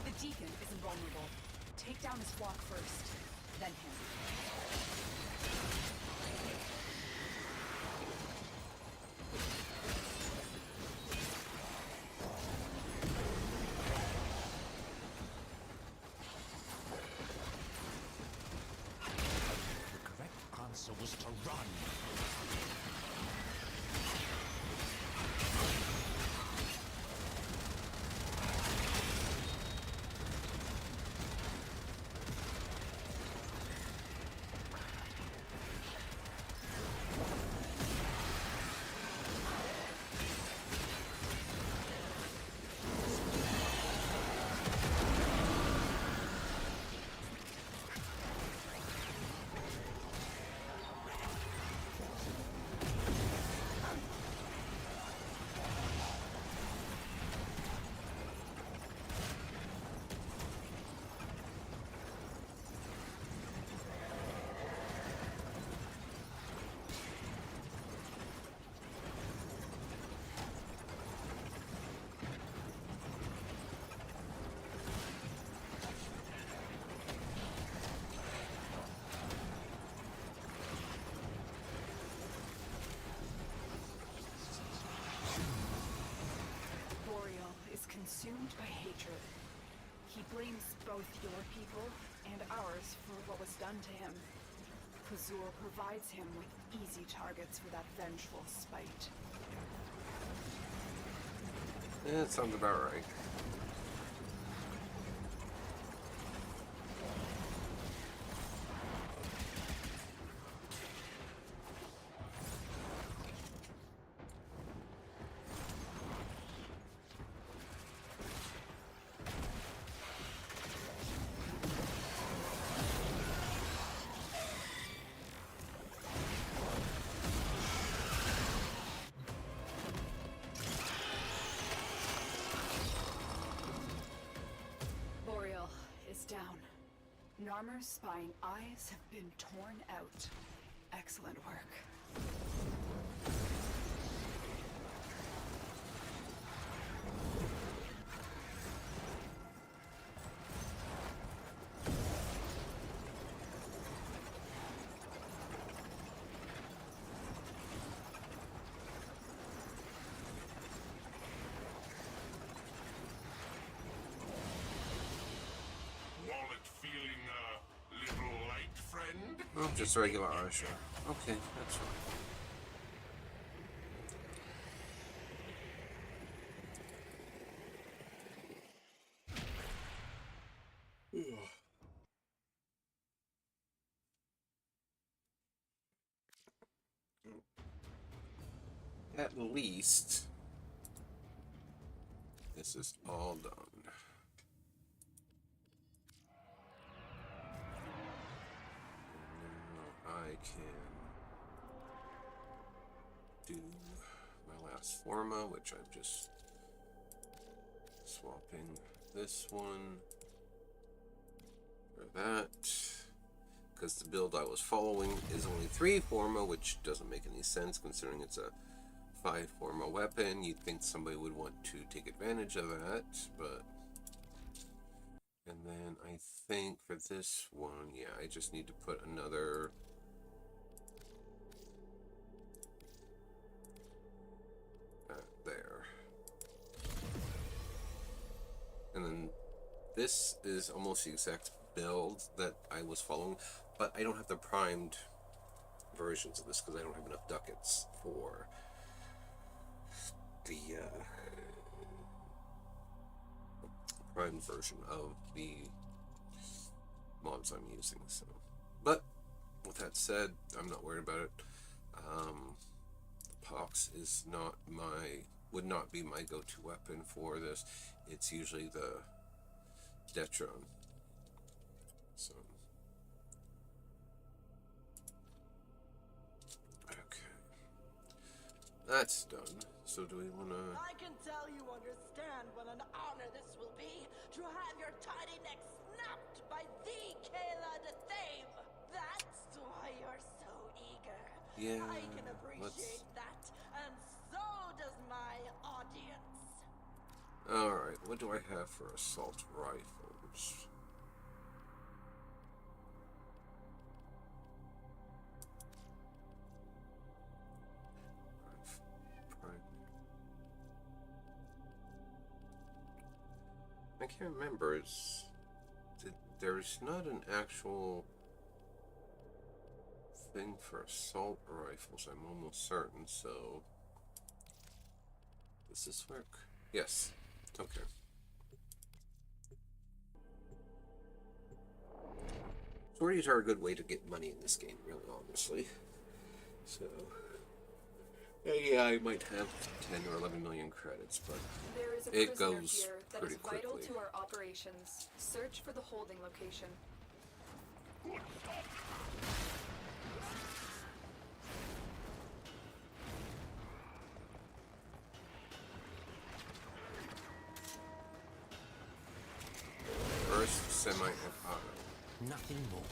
The Deacon is invulnerable. Take down his flock first, then him. The correct answer was to run. consumed by hatred. He blames both your people and ours for what was done to him. Kazur provides him with easy targets for that vengeful spite. Yeah, that sounds about right. Boreal is down. Narmer's spine eyes have been torn out. Excellent work. Wallet feeling a little light, friend? Oh, just regular Arsha. Okay, that's fine. At least this is all done. Now I can do my last forma, which I'm just swapping this one for that. Because the build I was following is only 3 forma, which doesn't make any sense considering it's a 5 forma weapon. You'd think somebody would want to take advantage of that, but... And then I think for this one, yeah, I just need to put another... there. And then this is almost the exact build that I was following, but I don't have the primed versions of this because I don't have enough ducats for the primed version of the mods I'm using. So, but with that said, I'm not worried about it. Pox is not would not be my go-to weapon for this. It's usually the Detron. So, okay, that's done. So do we want to... I can tell you understand what an honor this will be to have your tiny neck snapped by the Kayla de Thame. That's why you're so eager. Yeah, I can appreciate that, and so does my audience. Alright, what do I have for assault rifles? I can't remember. There's not an actual thing for assault rifles, I'm almost certain, so... Does this work? Yes. Okay. Sorties are a good way to get money in this game, really, honestly. So... yeah, I might have 10 or 11 million credits, but There is a it prisoner goes here that pretty is vital quickly. to our operations. Search for the holding location. First, semi-auto. Nothing more.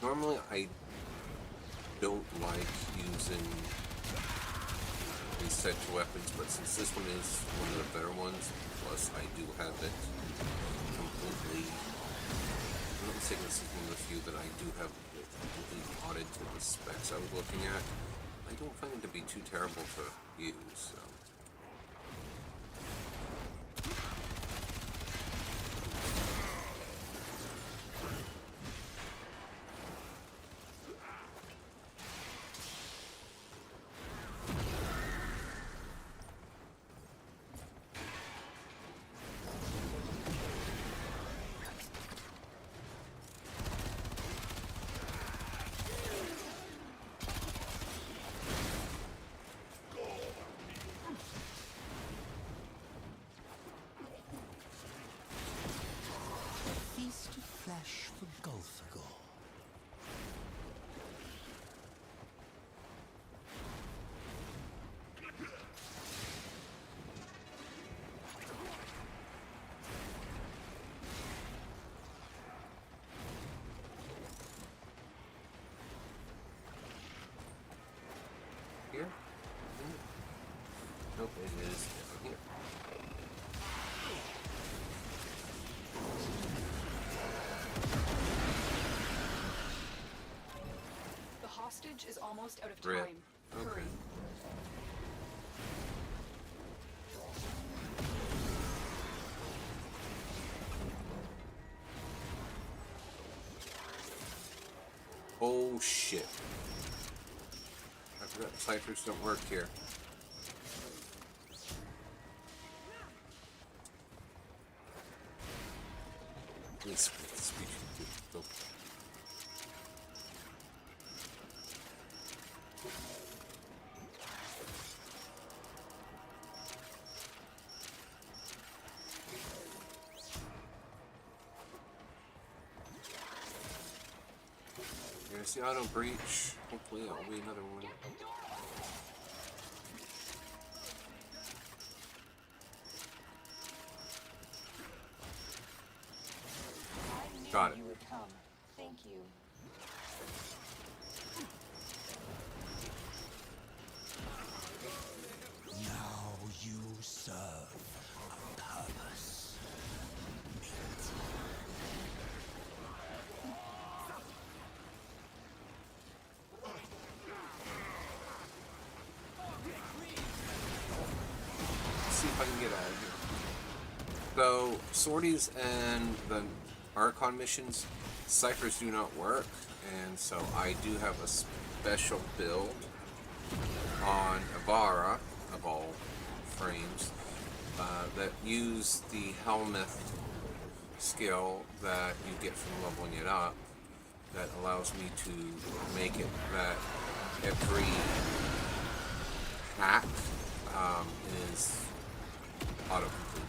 Normally, I don't like using these types of weapons, but since this one is one of the better ones, plus I do have it completely... I'm not mistaken, this is one of the few that I do have it completely modded to the specs I was looking at. I don't find them to be too terrible to use, so. Feast of flesh for Golfagor. Here? Nope, it is down here. The hostage is almost out of Rip. time. Okay. Hurry. Oh shit. I forgot the ciphers don't work here. Please speak. Go. There's the auto breach. Hopefully it'll be another one. Got it. You would come. Thank you. Now you serve a purpose. Let's see if I can get out of here. So, sorties and the Archon missions, ciphers do not work, and so I do have a special build on Avara, of all frames, that use the Helmeth skill that you get from leveling it up, that allows me to make it that every hack is autocomplete.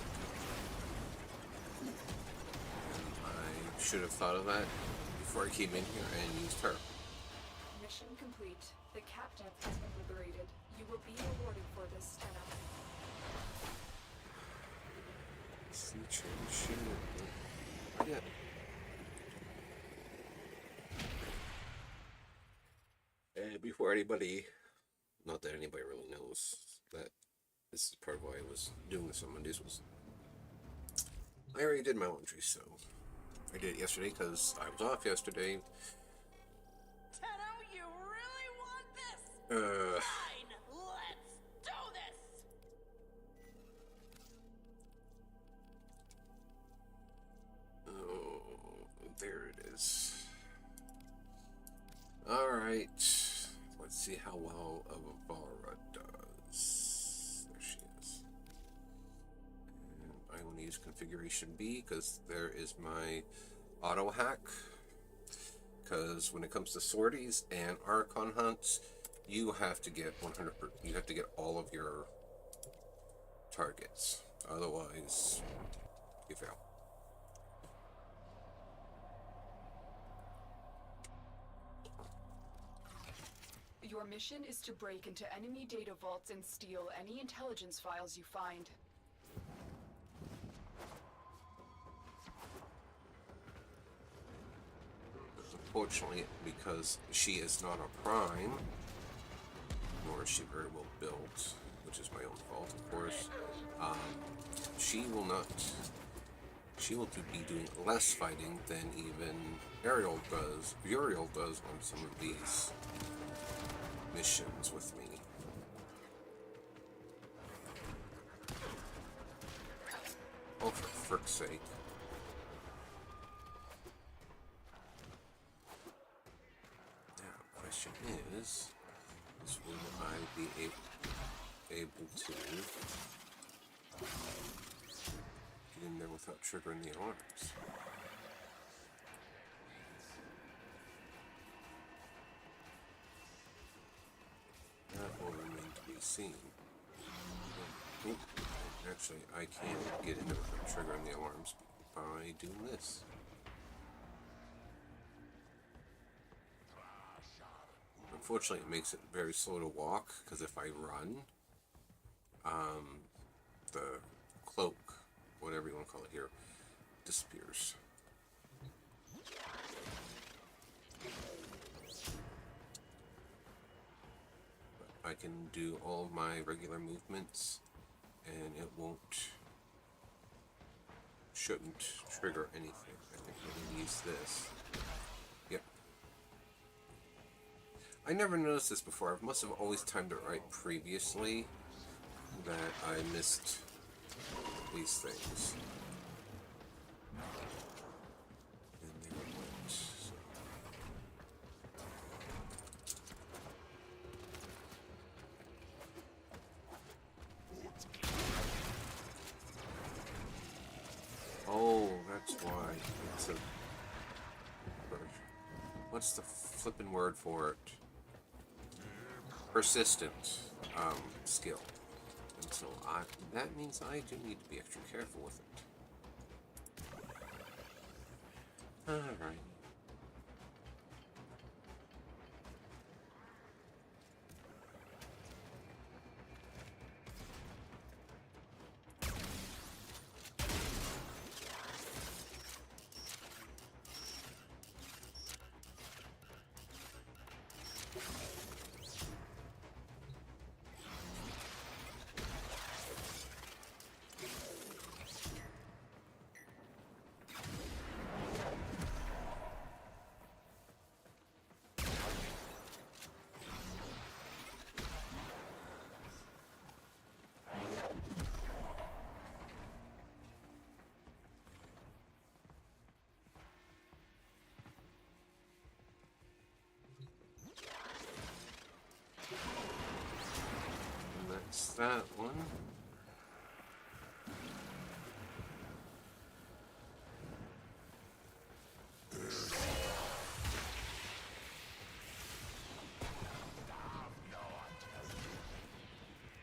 I should have thought of that before I came in here and used her. Mission complete. The captive has been liberated. You will be rewarded for this, Tenno. See, shit. Yeah. And before anybody, not that anybody really knows that this is part of why I was doing this on Mondays, was I already did my laundry, so I did it yesterday because I was off yesterday. Tenno, you really want this? Fine, let's do this! Oh, there it is. Alright. Let's see how well Avara does. There she is. And I will use configuration B because there is my auto hack. Because when it comes to sorties and Archon hunts, you have to get 100%. You have to get all of your targets. Otherwise, you fail. Your mission is to break into enemy data vaults and steal any intelligence files you find. Unfortunately, because she is not a prime, nor is she very well built, which is my own fault, of course, she will not. She will be doing less fighting than even Uriel does on some of these missions with me. Oh, for frick's sake. Now, question is will I be able to get in there without triggering the alarms? That will remain to be seen. Oop. Actually, I can get in there without triggering the alarms by doing this. Unfortunately, it makes it very slow to walk, because if I run, the cloak, whatever you want to call it here, disappears. But I can do all of my regular movements, and it shouldn't trigger anything. I think I'm going to use this. Yep. I never noticed this before. I must have always timed it right previously that I missed these things. And there it went. So. Oh, that's why. It's a... What's the flippin' word for it? Persistent skill. And so that means I do need to be extra careful with it. Alright. That's that one.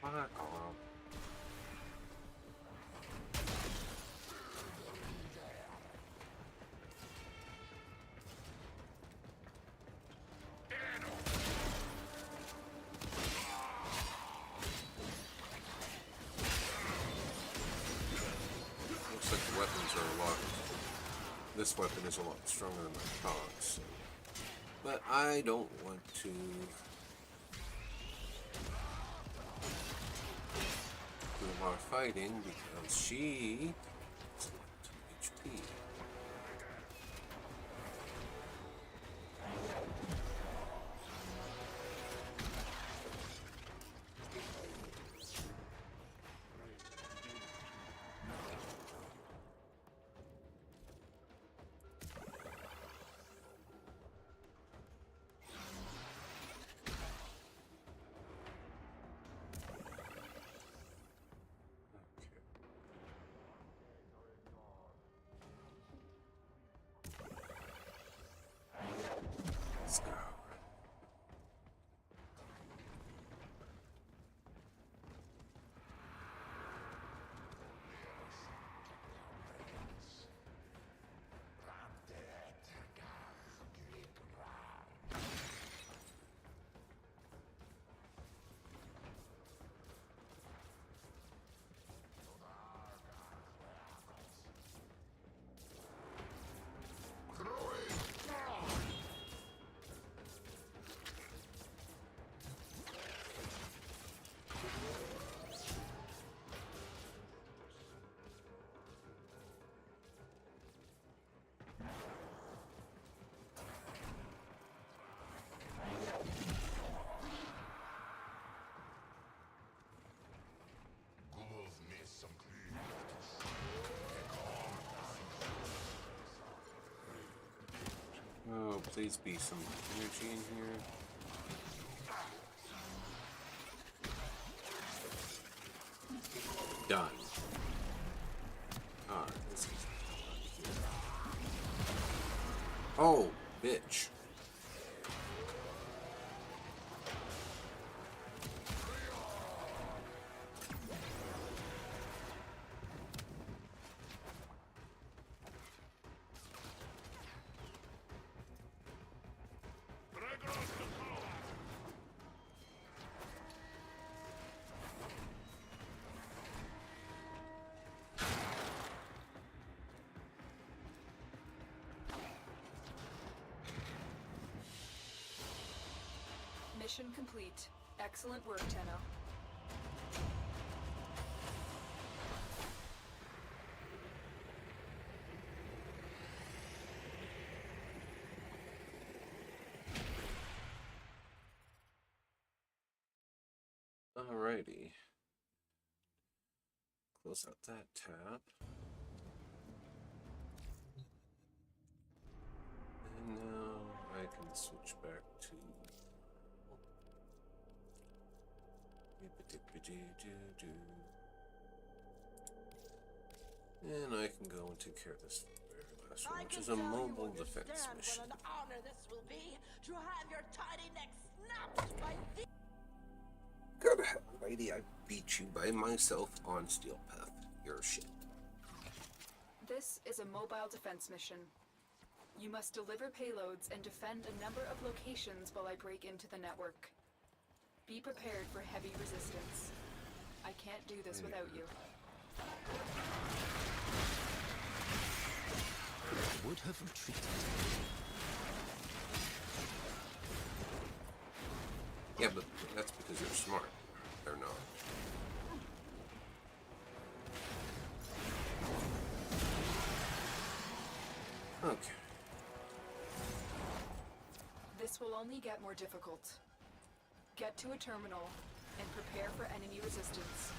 Fuck off. Looks like the weapons are a lot... This weapon is a lot stronger than my thought, so... But I don't want to... do a lot of fighting because she... has a lot of HP. Oh, please be some energy in here. Done. Ah, this is... Oh, bitch. Mission complete. Excellent work, Tenno. Alrighty. Close out that tab. And now I can switch back to... And I can go and take care of this very last one, which is a mobile defense mission. What an honor this will be to have your tiny neck snapped by the... God, lady, I beat you by myself on Steel Path. You're shit. This is a mobile defense mission. You must deliver payloads and defend a number of locations while I break into the network. Be prepared for heavy resistance. I can't do this without you. Would have retreated. Yeah, but that's because you're smart. They're not. Okay. This will only get more difficult. Get to a terminal and prepare for enemy resistance.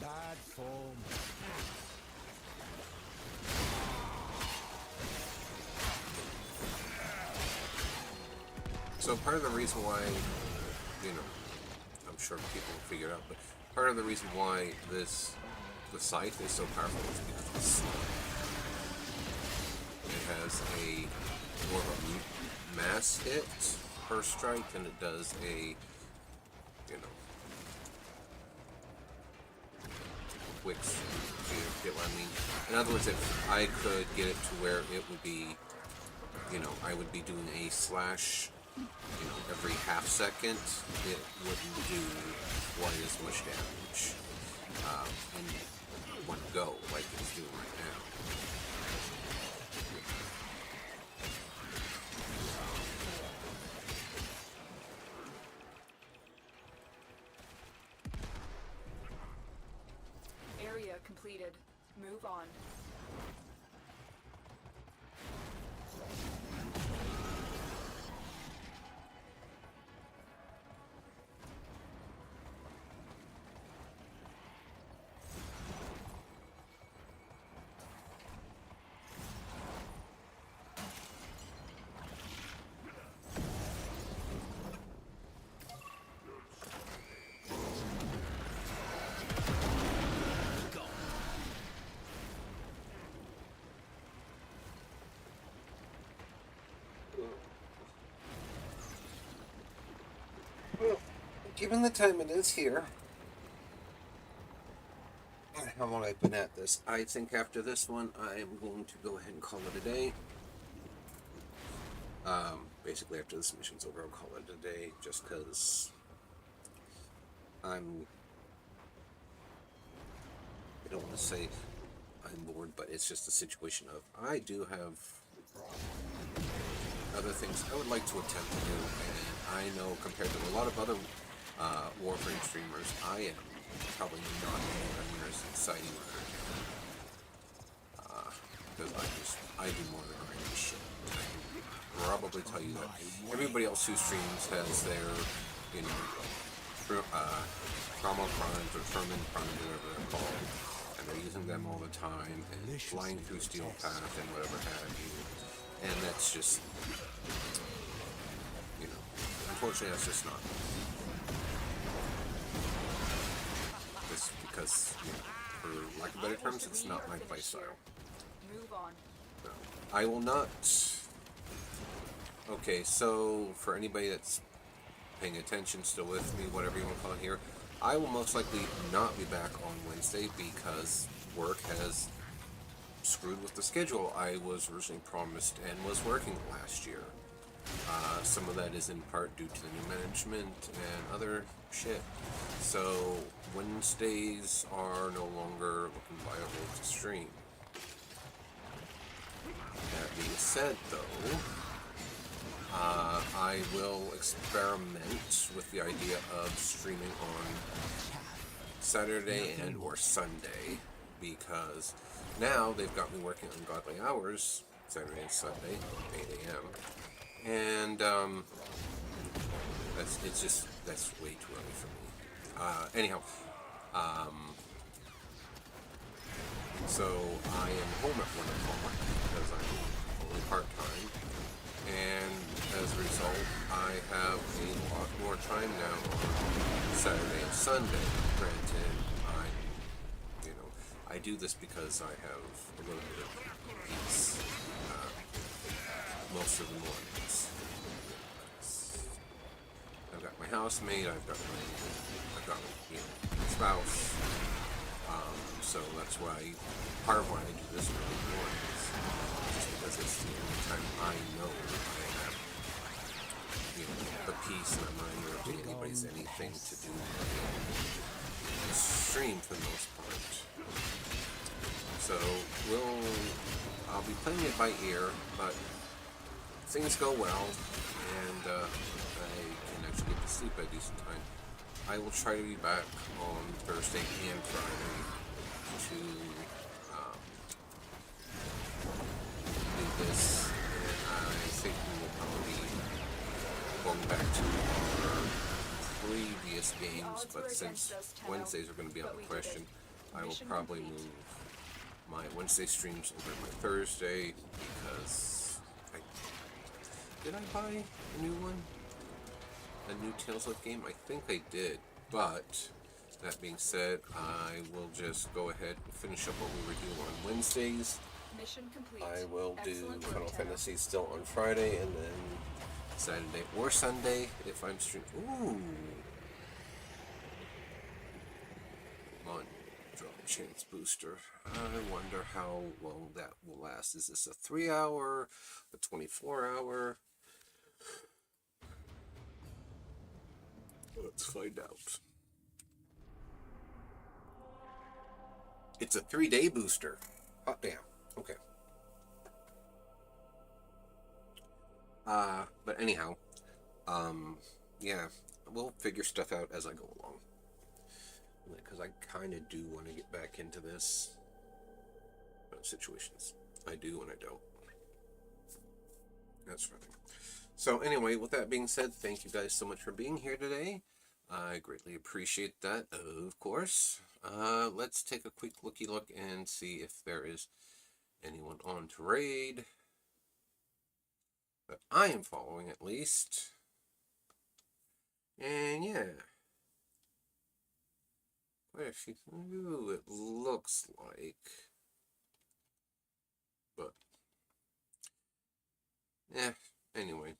Bad form. So part of the reason why, you know, I'm sure people will figure it out, but part of the reason why the scythe is so powerful is because it's slow. It has a more of a mass hit per strike than it does a, you know, quick. You get what I mean? In other words, if I could get it to where it would be, you know, I would be doing a slash, you know, every half second, it wouldn't do quite as much damage in one go like it's doing right now. Area completed. Move on. Well, given the time it is here, how long I've been at this, I think after this one, I am going to go ahead and call it a day. Basically, after this mission's over, I'll call it a day, just because I don't want to say I'm bored, but it's just a situation of, I do have other things I would like to attempt to do, and I know compared to a lot of other Warframe streamers, I am probably not near as exciting because I do more than grind shit. I can probably tell you that everybody else who streams has their, you know, trauma crimes or Truman crimes, whatever they're called, and they're using them all the time and flying through Steel Path and whatever have you, and that's just, you know, unfortunately that's just not. Just because, you know, for lack of better terms, it's not my playstyle. Move on. No. I will not. Okay, so for anybody that's paying attention, still with me, whatever you want to call it here, I will most likely not be back on Wednesday because work has screwed with the schedule I was originally promised and was working last year. Some of that is in part due to the new management and other shit. So Wednesdays are no longer looking viable to stream. That being said, though, I will experiment with the idea of streaming on Saturday and or Sunday, because now they've got me working on godly hours, Saturday and Sunday, 8 a.m. And that's way too early for me. Anyhow, so I am home at 1 o'clock because I'm only part-time, and as a result, I have a lot more time now on Saturday and Sunday. Granted, I do this because I have a little bit of peace most of the mornings. I've got my housemate, I've got my spouse. So that's why, part of why I do this early mornings, just because it's the only time I know I have, the peace and I'm not interrupting anybody's anything to do the stream for the most part. So I'll be playing it by ear, but things go well, and I can actually get to sleep at a decent time. I will try to be back on Thursday and Friday to do this, and I think we will probably be going back to our previous games, but since Wednesdays are going to be out of the question, I will probably move my Wednesday streams over to my Thursday, because did I buy a new one? A new Tales of game? I think I did, but that being said, I will just go ahead and finish up what we were doing on Wednesdays. Mission complete. I will do Excellent work, Final Tara. Fantasy still on Friday, and then Saturday or Sunday if I'm streaming. Ooh! Come on, drop chance booster. I wonder how long that will last. Is this a 3-hour, a 24-hour? Let's find out. It's a 3-day booster. Hot damn. Okay. But anyhow, yeah, we'll figure stuff out as I go along. Because I kind of do want to get back into this situations. I do and I don't. That's funny. So anyway, with that being said, thank you guys so much for being here today. I greatly appreciate that, of course. Let's take a quick looky look and see if there is anyone on to raid that I am following, at least. And yeah, quite a few. Ooh, it looks like, but yeah. Anyway,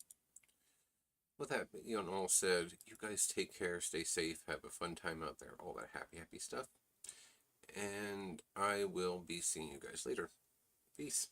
with that being all said, you guys take care, stay safe, have a fun time out there, all that happy stuff. And I will be seeing you guys later. Peace.